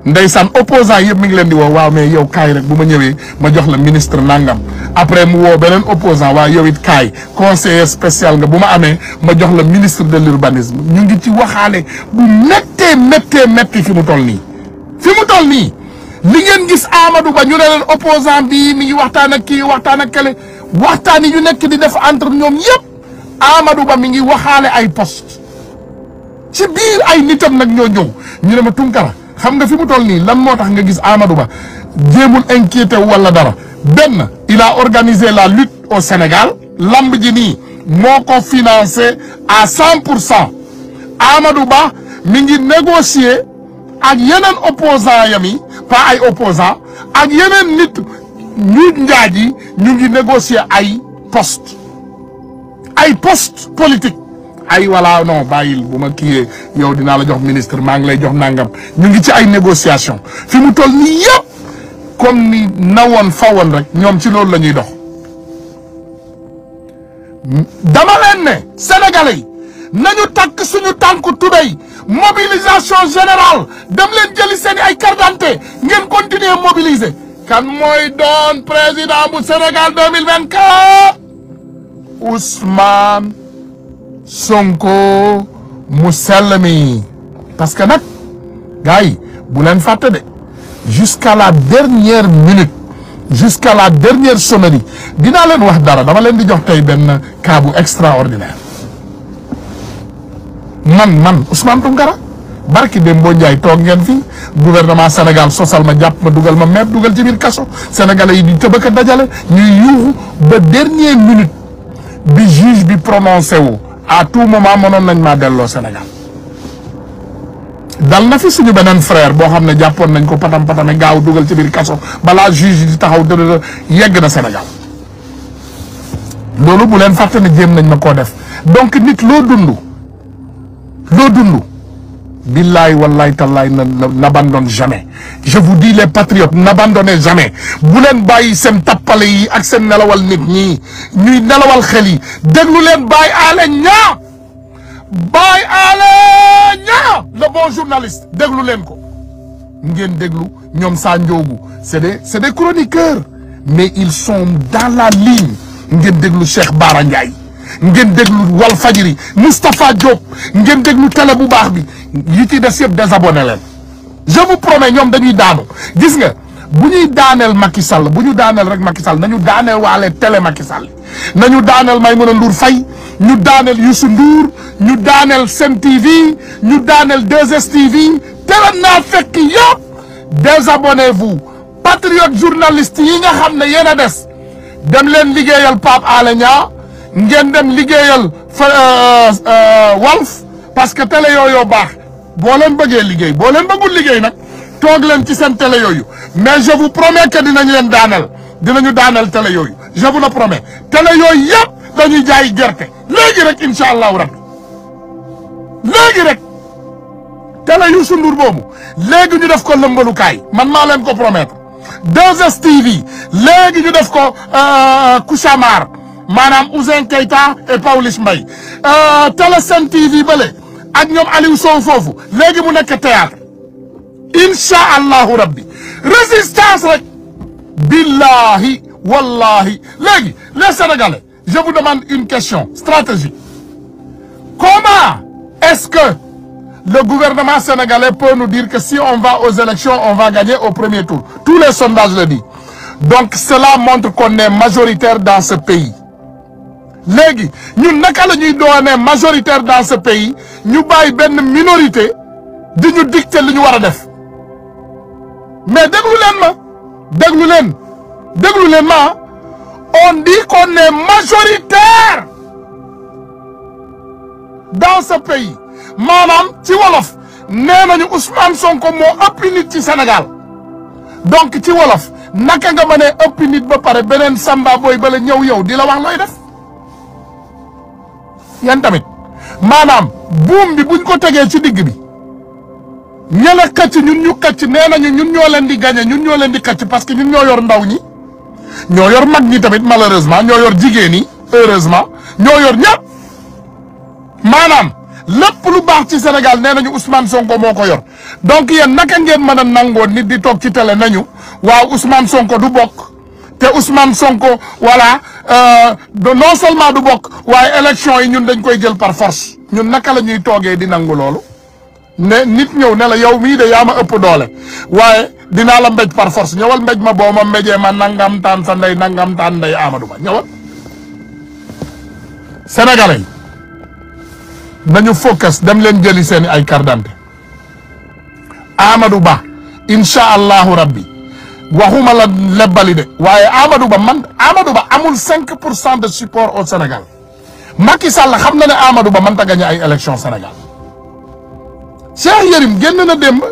ndeysaan opposant yëpp mi ngi leen di woo waaw mais yow kaay rek bu ma ñëwee ma jox la ministre nangam après mu woo beneen opposant waaw yow it kaay conseiller spécial nga bu ma amee ma jox la ministre de l'urbanisme ñu ngi ci waxaale bu méttee fi mu toll nii li ngeen gis Amadou Ba ñu ne leen opposant bii mi ngi waxtaan ak kii waxtaan ak kele waxtaan yi ñu nekk di def entre ñoom yëpp Amadou Ba mi ngi waxaale ay poste ci biir ay nitam nag ñoo ñëw ñu ne ma Tunkara xam nga fi mu toll nii lan moo tax nga gis Amadou Ba jéemul inquiété wala dara benn il a organisé la lutte au Sénégal lamb ji nii moo ko financé à 100% Amadou Ba mi ngi négocier ak yeneen opposants yami pas ay opposants ak yeneen nit njuuj njaaj yi ñu ngi négocier ay poste politique ay voilà non bàyyil bu ma kiiyee yow dinaa la jox ministre maa ngi lay jox nangam ñu ngi ci ay négociation fi mu toll nii yëpp comme ni nawoon fawoon rek ñoom ci loolu la ñuy dox dama leen ne sénégalais yi nañu takk suñu tànku tubéy mobilisation générale dem leen jëli seen ay carte d'identité ngeen continuer mobiliser kan mooy doon président bu Sénégal 2024 Ousmane Sonko mu sell mi parce que nag gars yi bu leen fàtte de jusqu'à la dernière minute jusqu'à la dernière sonnerie dinaa leen wax dara dama leen di jox tey benn cas bu extraordinaire man Ousmane Tounkara barki Dembo Ndiaye toog ngeen fi gouvernement Sénégal sosal ma jàpp ma dugal ma meeb dugal ci biir kaso sénégalais yi di tëbaka dajale ñuy yuuxu ba dernière minute bi juge bi prononcé wu à tout moment mënoon nañ maa delloo Sénégal dal na fi suñu beneen frère boo xam ne jàppoon nañ ko patam patame gaaw dugal ci biir kaso balaa juge di taxaw dëdë yegg na Sénégal loolu bu leen fàtte ne jéem nañ ma koo def donc nit loo dund billaay wallaay tallaay n'abandonne jamais je vous dis les patriotes n'abandonnez jamais bu leen bàyyi seen tappale yi ak seen nelawal nit ñi ñuy nelawal xel yi déglu leen Baye Alé Niang le bon journaliste déglu leen ko ngeen déglu ñoom Sa Ndiogou c'est des chroniqueurs mais ils sont dans la ligne ngeen déglu Cheikh Bara Ndiaye ngeen déglu Walfadjri Moustapha Diop ngeen déglu télé bu baax bi yi ci des yëpp désabonné leen je vous promets ñoom dañuy daanu gis nga bu ñuy daaneel Macky Sall bu ñu daaneel rek Macky Sall nañu daaneel waale télé Macky Sall nañu daaneel Maïmouna Ndour Faye ñu daaneel Youssou Ndour ñu daaneel Sen TV ñu daaneel 2STV télé naa fekk yëpp désabonnez-vous patriote journaliste yi nga xam ne yéen a des dem leen liggéeyal Pape Alé Niang ngeen dem liggéeyal Walf parce que télé yooyu baax boo leen bëggee liggéey boo leen bëggul liggéey nag toog leen ci seen télé yooyu mais je vous promets que dinañu leen daaneel dinañu daaneel télé yooyu je vous le promets télé yooyu yëpp dañuy jaay gerte léegi rek incha allahu rabbi léegi rek télé Youssou Ndour boobu léegi ñu def ko lëmbalukaay man maa leen ko promettre 2STV léegi ñu def ko Kouchamar maanaam Ouzin Keita et Pawlish Mbaye télé Sen TV bële ak ñoom Aliou Sow foofu léegi mu nekk théâtre incha allahu rabbi résistance rek billahi wallahi léegi les Sénégalais je vous demande une question stratégique comment est-ce que le gouvernement sénégalais peut nous dire que si on va aux élections on va gagner au premier tour tous les sondages le disent donc cela montre qu'on est majoritaire dans ce pays léegi ñun naka la ñuy doonee majoritaire dans ce pays ñu bàyyi benn minorité di ñu dicter li ñu war a def mais déglu leen ma on dit qu'on est majoritaire dans ce pays maanaam ci wolof nee nañu Ousmane Sonko moo ëpp nit ci Sénégal donc ci wolof naka nga mënee ëpp nit ba pare beneen samba booy bala ñëw yow di la wax looy def yan tamit maanaam buum bi buñ ko tegee ci digg bi ñela kacc ñun ñu kacc nee nañu ñun ñoo leen di gagné ñun ñoo leen di kacc parce que ñun ñoo yor ndaw ñi ñoo yor mag ñi tamit malheureusement ñoo yor jigéen ñi heureusement ñoo yor ñëpp maanaam lépp lu baax ci Sénégal nee nañu Ousmane Sonko moo ko yor donc yéen naka ngeen mën a nangoo nit di toog ci télé nañu waaw Ousmane Sonko du bokk te Ousmane Sonko voilà non seulement du bokk waaye élection yi ñun dañ koy jël par force ñun naka la ñuy toogee di nangu loolu ne nit ñëw ne la yow mii de yaa ma ëpp doole waaye dinaa la mbéj par force ñëwal mbéj ma boo ma mbéjee ma nangam taan sa ndey nangam taan ndey Amadou Ba ñëwal Sénégalais yi nañu focus dem leen jëli seeni ay carte d'identité Amadou Ba incha allahu rabbi waxuma la lebbali de waaye Amadou Ba amul 5% de support au Sénégal Macky Sall xam na ne Amadou Ba mënta gagné ay élection Sénégal Cheikh Yérim génn na démb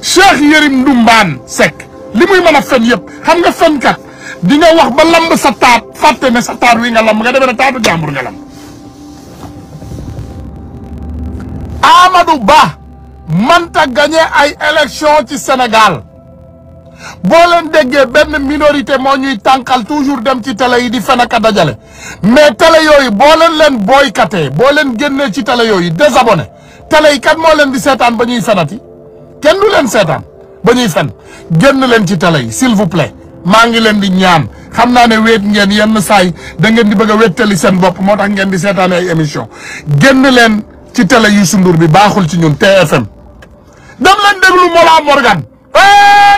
Cheikh Yérim Ndumbaan Seck li muy mën a fen yëpp xam nga fenkat di nga wax ba lamb sa taat fàtte ne sa taat wi nga lamb nga demee ne taatu jàmbur nga lamb Amadou Ba mënta gagné ay élection ci Sénégal boo leen déggee benn minorité moo ñuy tànkal toujours dem ci télé yi di fen ak a dajale mais télé yooyu boo leen boycotté boo leen génnee ci télé yooyu désabonné télé yi kat moo leen di seetaan ba ñuy fenati kenn du leen seetaan ba ñuy fen génn leen ci télé yi s'il vous plaît maa ngi leen di ñaan xam naa ne wéet ngeen yenn saay da ngeen di bëgg a wéttali seen bopp moo tax ngeen di seetaan ay émission génn leen ci télé Youssou Ndour bi baaxul ci ñun TFM dem leen déglu Mollah Morgan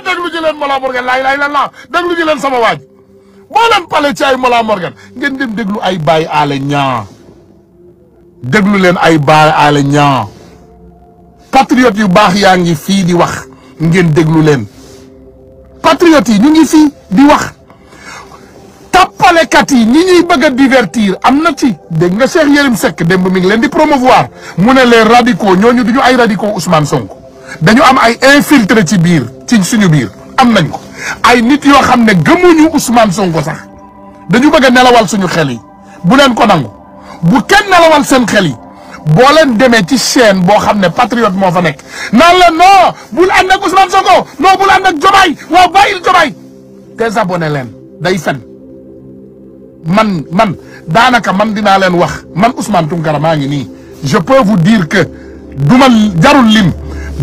déglu ji leen Mollah Morgan la déglu ji leen sama waaj boo leen pale ci ay Mollah Morgan ngeen dem déglu ay Baye Alé Niang déglu leen ay Baye Alé Niang patriotes yu baax yaa ngi fii di wax ngeen déglu leen patriotes yi ñu ngi fii di wax tappalekat yi ñi ñuy bëgg a divertir am na ci dégg nga Cheikh Yérim Seck démb mi ngi leen di promouvoir mu ne les radicaux ñooñu duñu ay radicaux Ousmane Sonko dañu am ay infiltré ci biir ci suñu biir am nañ ko ay nit yoo xam ne gëmuñu Ousmane Sonko sax dañu bëgg a nelawal suñu xel yi bu leen ko nangu bu kenn nelawal seen xel yi boo leen demee ci chaîne boo xam ne patriote moo fa nekk naan la non bul ànd ak Ousmane Sonko non bul ànd ak Diomaye waaw bàyyil Diomaye désabonné leen day fen man daanaka man dinaa leen wax man Ousmane Tounkara maa ngi nii je peux vous dire que duma jarul lim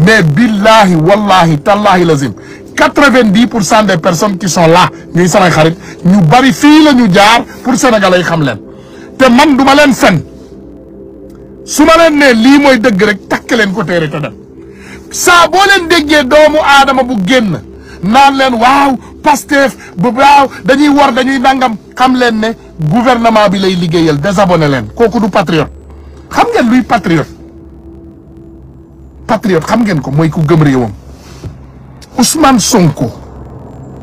mais billahi wallahi tallahi lazim 90% des personnes qui sont là ñuy samay xarit ñu bari fii la ñu jaar pour sénégalais yi xam leen te man duma leen fen su ma leen ne lii mooy dëgg rek takk leen ko téere te dem saa boo leen déggee doomu aadama bu génn naan leen waaw Pastef bu waaw dañuy war dañuy nangam xam leen ne gouvernement bi lay liggéeyal désabonné leen kooku du patriote xam ngeen luy patriote patriote xam ngeen ko mooy ku gëm réewam Ousmane Sonko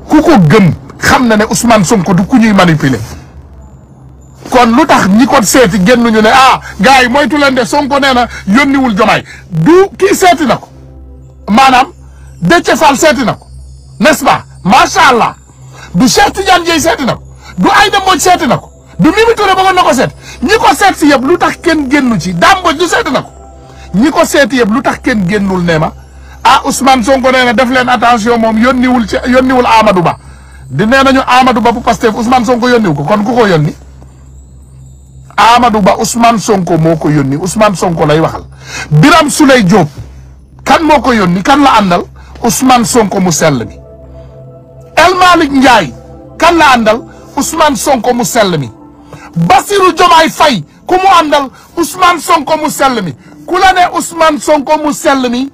ku ko gëm xam na ne Ousmane Sonko du ku ñuy manipuler kon lu tax ñi ko seeti génnuñu ne ah gars yi moytu leen de Sonko nee na yónniwul Diomaye du kii seeti na ko maanaam Déthié Fall seeti na ko n'est-ce pas macha allah du Cheikh Tidiane Dièye seeti na ko du Aïda Mbodj seeti na ko du Mimi Touré bëggoon na ko seet ñi ko seet si yëpp lu tax kenn génnu ci Dame Mbodj du seeti na ko ñi ko seeti yëpp lu tax kenn génnul ne ma ah Ousmane Sonko nee na def leen attention moom yónniwul Amadou Ba di nee nañu Amadou Ba bu Pastef Ousmane Sonko yónniwu ko kon ku ko yónni Amadou Ba Ousmane Sonko moo ko yónni Ousmane Sonko lay waxal Birame Souleye Diop kan moo ko yónni kan la àndal Ousmane Sonko mu sell mi El Malick Ndiaye kan la àndal Ousmane Sonko mu sell mi Bassirou Diomaye Faye ku mu àndal Ousmane Sonko mu sell mi ku la ne Ousmane Sonko mu sell mi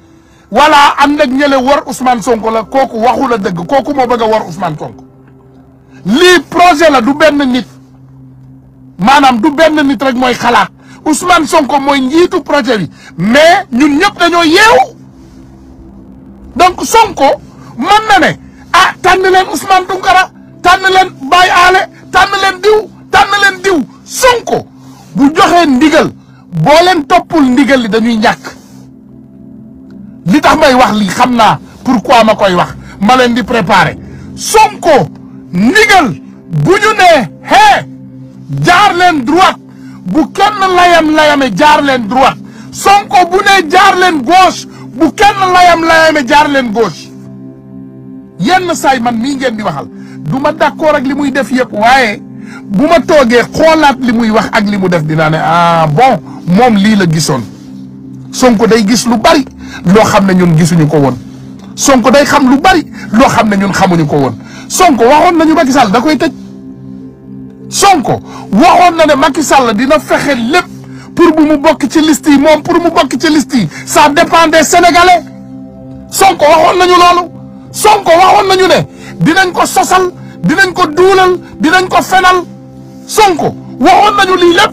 wala ànd ak ñële war Ousmane Sonko la kooku waxu la dëgg kooku moo bëgg a war Ousmane Sonko lii projet la du benn nit maanaam du benn nit rek mooy xalaat Ousmane Sonko mooy njiitu projet bi mais ñun ñëpp dañoo yeewu donc Sonko mën na ne ah tànn leen Ousmane Tounkara tànn leen Baye Ale tànn leen diw Sonko bu joxee ndigal boo leen toppul ndigal li dañuy ñàkk li tax may wax lii xam naa pourquoi ma koy wax ma leen di préparer Sonko ndigal bu ñu nee jaar leen droite bu kenn layame jaar leen droite Sonko bu nee jaar leen gauche bu kenn layame jaar leen gauche yenn saay man mii ngeen di waxal du ma d'accord ak li muy def yëpp waaye bu ma toogee xoolaat li muy wax ak li mu def dinaa ne ah bon moom lii la gisoon Sonko day gis lu bari loo xam ne ñun gisuñu ko woon Sonko day xam lu bari loo xam ne ñun xamuñu ko woon Sonko waxoon nañu Macky Sall da koy tëj Sonko waxoon na ne Macky Sall dina fexe lépp pour bu mu bokk ci liste yi moom pour mu bokk ci liste yi ça dépend des Sénégalais Sonko waxoon nañu loolu Sonko waxoon nañu ne dinañ ko sosal dinañ ko duulal dinañ ko fenal Sonko waxoon nañu lii lépp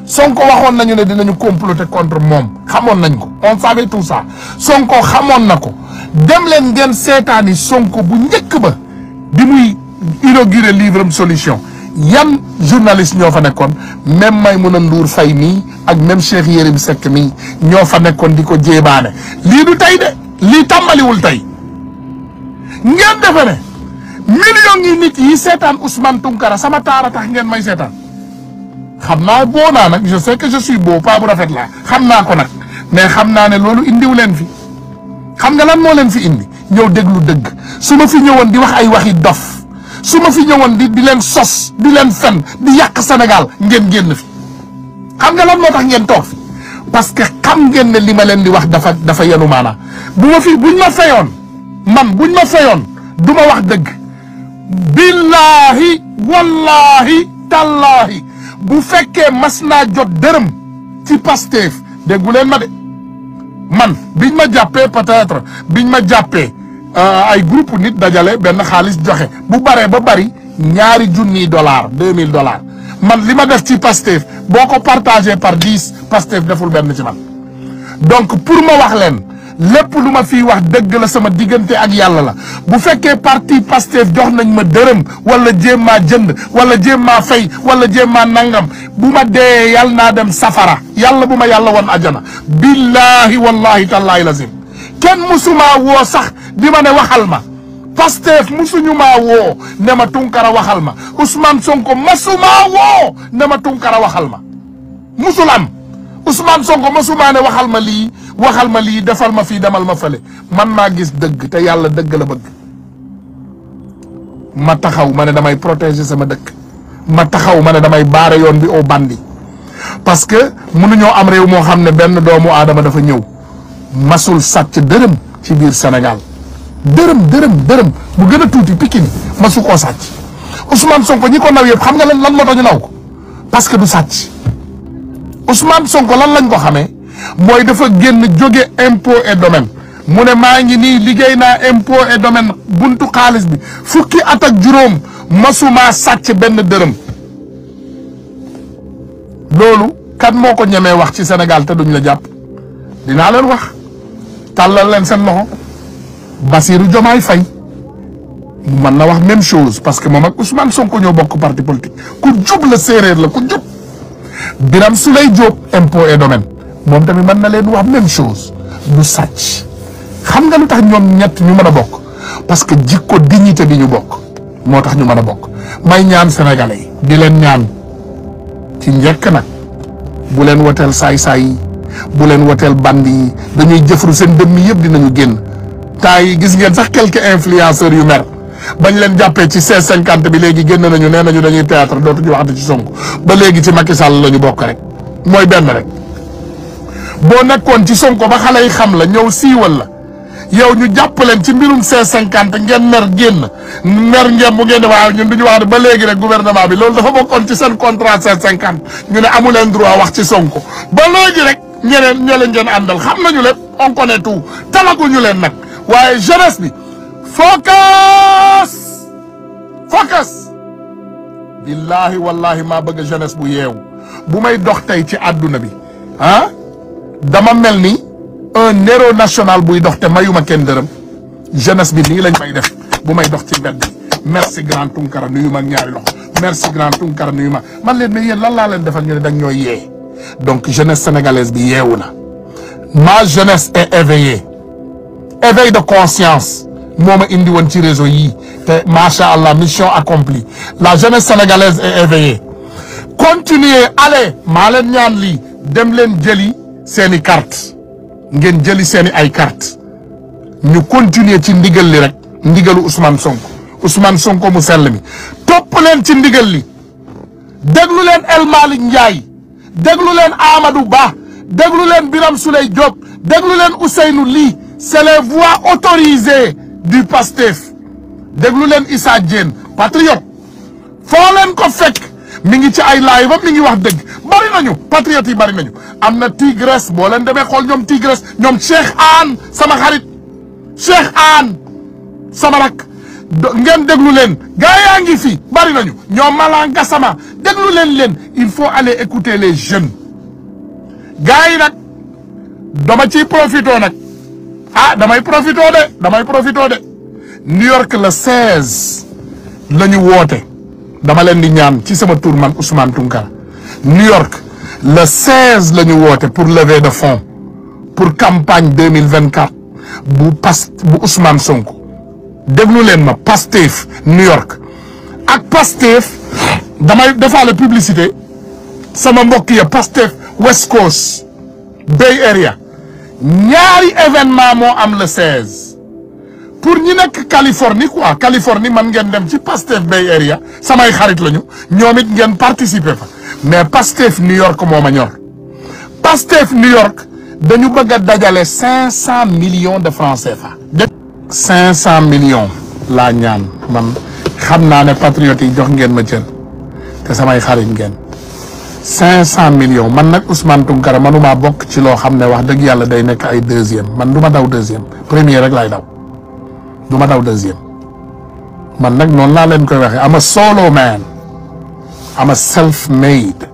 Sonko waxoon nañu ne dinañu comploter contre moom xamoon nañ ko on savait tout ça Sonko xamoon na ko dem leen ngeen seetaani Sonko bu njëkk ba bi muy inauguré livre am solution yan journaliste ñoo fa nekkoon même Maïmouna Ndour Faye mii ak même Cheikh Yérim Seck mii ñoo fa nekkoon di ko jéebaane lii du tey de lii tàmbaliwul tey ngeen defe ne millions yi nit yi seetaan Ousmane Tounkara sama taara tax ngeen may seetaan xam naa boo naa nag je sais que je suis beau pas bu rafet laa xam naa ko nag mais xam naa ne loolu indiw leen fi xam nga lan moo leen fi indi ñëw déglu dëgg su ma fi ñëwoon di wax ay waxi dof su ma fi ñëwoon di leen sos di leen fen di yàq Sénégal ngeen génn fi xam nga lan moo tax ngeen toog fi parce que xam ngeen ne li ma leen di wax dafa yenu maanaa buñ ma fayoon buñ ma fayoon du ma wax dëgg billahi wallahi tallahi bu fekkee mas naa jot dërëm ci Pastef déggu leen ma de man biñ ma jàppee peut-être biñ ma jàppee ay groupe nit dajale benn xaalis joxe bu baree ba bari $2,000 $2,000 man li ma def ci Pastef boo ko partagé par 10 Pastef deful benn ci man donc pour ma wax leen lépp lu ma fii wax dëgg la sama diggante ak yàlla la bu fekkee parti Pastef jox nañ ma dërëm wala jéem maa jënd wala jéem maa fay wala jéem maa nangam bu ma dee yàlla naa dem safara yàlla bu ma yàlla won ajana billahi wallahi tallahi lazim kenn musumaa woo sax di ma ne waxal ma Pastef musuñu maa woo ne ma Tunkara waxal ma Ousmane Sonko masumaa woo ne ma Tunkara waxal ma musul am Ousmane Sonko masumaa ne waxal ma lii defal ma fii demal ma fële man maa gis dëgg te yàlla dëgg la bëgg ma taxaw ma ne damay protéger sama dëkk ma taxaw ma ne damay baare yoon bi au bandi parce que mënuñoo am réew moo xam ne benn doomu aadama dafa ñëw masul sàcc dërëm ci biir Sénégal dërëm bu gën a tuuti Pikine masu koo sàcc Ousmane Sonko ñi ko naw yëpp xam nga lan moo tax ñu naw ko parce que du sàcc Ousmane Sonko lan lañ ko xamee mooy dafa génn jóge impôt et domaine mu ne maa ngi nii liggéey naa impôt et domaine buntu xaalis bi fukki at ak juróom masuma sàcc benn dërëm loolu kan moo ko ñemee wax ci Sénégal te duñ la jàpp dinaa leen wax tàllal leen seen loxo Bassirou Diomaye Faye mën na wax même chose parce que moom ak Ousmane Sonko ñoo bokk parti politique ku jub la séeréer la ku jub Birame Souleye Diop impôt et domaine moom tamit mën na leen wax même chose du sàcc xam nga lu tax ñoom ñett ñu mën a bokk parce que jikko dignité bi ñu bokk moo tax ñu mën a bokk may ñaan sénégalais yi di leen ñaan ci njëkk nag bu leen woteel saay-saay yi bu leen woteel bandi yi dañuy jëfru seen dëmm yëpp dinañu génn temps yi gis ngeen sax quelques influenceurs yu mer bañ leen jàppee ci C50 bi léegi génn nañu nee nañu dañuy théâtre dootuñu waxati ci Sonko ba léegi ci Macky Sall la ñu bokk rek mooy benn rek boo nekkoon ci Sonko ba xale yi xam la ñëw siiwal la yow ñu jàpp leen ci mbirum C50 ngeen mer génn mer ngeen bu ngeen di waaw ñun duñu wax ne ba léegi rek gouvernement bi loolu dafa bokkoon ci seen contrat C50 ñu ne amu leen droit wax ci Sonko ba léegi rek ñeneen ngeen àndal xam nañu lépp on connaît tout talaguñu leen nag waaye jeunesse bi focus billahi wallahi maa bëgg jeunesse bu yeewu bu may dox tey ci àdduna bi ah dama mel ni un héros national buy dox te mayuma kenn dërëm jeunesse bi nii lañ may def bu may dox ci mbedd merci grand Tunkara nuyu ma ñaari loxo merci grand Tunkara nuyu ma man leen mais yéen lan laa leen defal ñu ne dañ ñooy yee donc jeunesse sénégalaise bi yeewu na ma jeunesse est éveillée éveil de conscience moo ma indi woon ci réseau yii te macha allah mission accomplie la jeunesse sénégalaise est éveillée continuez allez maa leen ñaan lii dem leen jëli seeni carte ngeen jëli seeni ay carte ñu continuer ci ndigal li rek ndigalu Ousmane Sonko mu sell mi topp leen ci ndigal li déglu leen El Malick Ndiaye déglu leen Amadou Ba déglu leen Birame Souleye Diop déglu leen Ousseynou Ly c'est les voix autorisées du Pastef déglu leen Issa Diène patriote foo leen ko fekk mi ngi ci ay live ba mi ngi wax dëgg bari nañu patriote yi bari nañu am na Tigresse boo leen demee xool ñoom Tigresse ñoom Cheikh Anne sama xarit Cheikh Anne sama rak ngeen déglu leen gaa yaa ngi fi bari nañu ñoom Malang Gassama déglu leen il faut aller écouter les jeunes gaa yi nag dama ciy profito nag damay profito de New York le 16 la ñu woote dama leen di ñaan ci sama tur man Ousmane Tunkara New York le 16 la ñu woote pour levée de fonds pour campagne 2024 bu Ousmane Sonko déglu leen ma Pastef New York ak Pastef damay defaale publicité sama mbokk ya Pastef West Coast Bay Area ñaari événement moo am le 16 pour ñi nekk Californie quoi Californie man ngeen dem ci Pastef Bay Area samay xarit lañu ñoom it ngeen participer fa mais Pastef New York moo ma ñor Pastef New York dañu bëgg a dajale 500 millions de francs CFA. 500 millions laa ñaan man xam naa ne patriotes yi jox ngeen ma cër te samay xarit ngeen 500 millions man nag Ousmane Tunkara manuma bokk ci loo xam ne wax dëgg yàlla day nekk ay deuxième man du ma daw deuxième premier rek laay daw du ma daw deuxième man nag noonu laa leen koy waxee am a solo man am a self made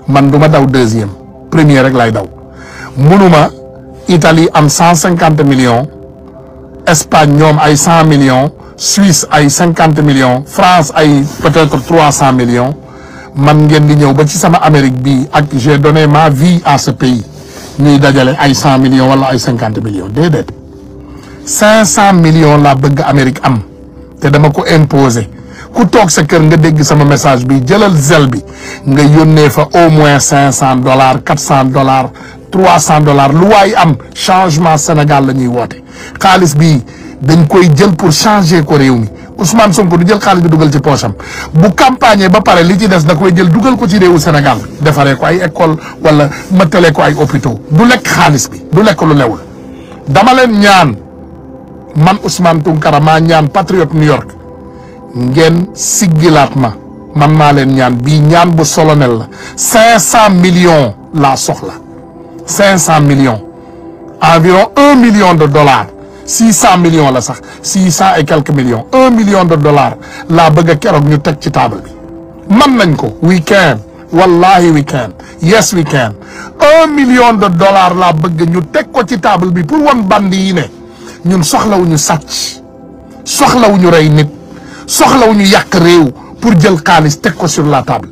man du ma daw deuxième premier rek laay daw munuma Italie am 150 millions Espagne ñoom ay 100 millions Suisse ay 50 millions France ay peut-être 300 millions man ngeen di ñëw ba ci sama Amérique bi ak j'ai donné ma vie à ce pays ñuy dajale ay 100 millions wala ay 50 millions déedéet 500 millions laa bëgg Amérique am te dama ko imposer ku toog sa kër nga dégg sama message bi jëlal zel bi nga yónnee fa au moins $500 $400 $300 lu waay am changement Sénégal la ñuy woote xaalis bi dañ koy jël pour changer ko réew mi Ousmane Sonko du jël xaalis bi dugal ci poche am bu campagne ba pare li ci des da koy jël dugal ko ci réewu Sénégal defaree ko ay école wala mëttalee ko ay hôpitaux du lekk xaalis bi du lekk lu lewul dama leen ñaan man Ousmane Tounkara maa ñaan Patriote New York ngeen siggilaat ma man maa leen ñaan bii ñaan bu solennel la 500 millions laa soxla 500 millions environ $1 million 600 millions la sax 600 et quelques millions $1 million laa bëgg a keroog ñu teg ci table bi man nañ ko we can wallahi we can yes we can $1 million laa bëgg ñu teg ko ci table bi pour wan bandi yi ne ñun soxlawuñu sàcc soxlawuñu rey nit soxlawuñu yàq réew pour jël xaalis teg ko sur la table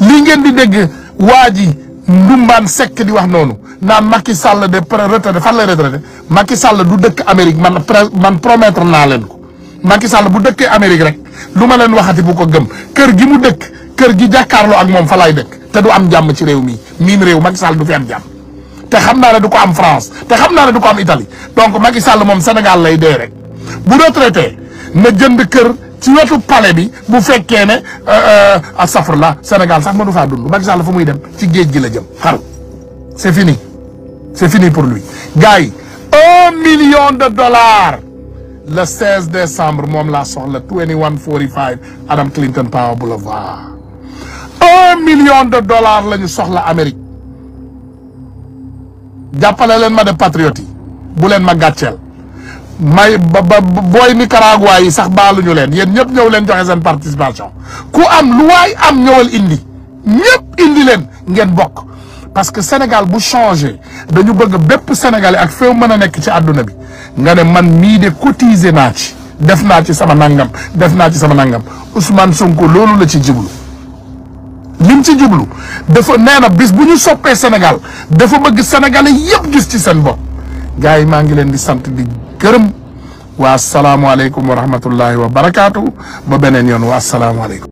lii ngeen di dégg waa ji Ndumbaan Seck di wax noonu naan Macky Sall de retraité fan lay retraité Macky Sall du dëkk Amérique man promettre naa leen ko Macky Sall bu dëkkee Amérique rek lu ma leen waxati bu ko gëm kër gi mu dëkk kër gi jàkkaarloo ak moom fa lay dëkk te du am jàmm ci réew mi miin réew Macky Sall du fi am jàmm te xam naa ne du ko am France te xam naa ne du ko am Italie donc Macky Sall moom Sénégal lay dee rek bu retraité na jënd kër ci wetu palais bi bu fekkee ne astafurlah Sénégal sax mënu faa dund Macky Sall fa muy dem ci géej gi la jëm xaru c'est fini pour lui gars yi $1 million le 16 décembre moom laa soxla 2145 Adam Clinton Power Boulevard $1 million la ñu soxla Amérique jàppale leen ma de patriote yi bu leen ma gàcceel may booy Nicaragua yi sax baaluñu leen yéen ñëpp ñëw leen joxe seen participation ku am lu waay am ñëwal indi ñëpp indi leen ngeen bokk parce que Sénégal bu changé dañu bëgg bépp Sénégalais ak féew mën a nekk ci àdduna bi nga ne man mii de cotiser naa ci def naa ci sama nangam Ousmane Sonko loolu la ci jublu lim ci jublu dafa nee na bis bu ñu soppee Sénégal dafa bëgg Sénégalais yëpp gis ci seen bopp gars yi maa ngi leen di sant di gërëm wa salaamualeykum wa rahmatullahi wa barakaatu ba beneen yoon wa salaamualeykum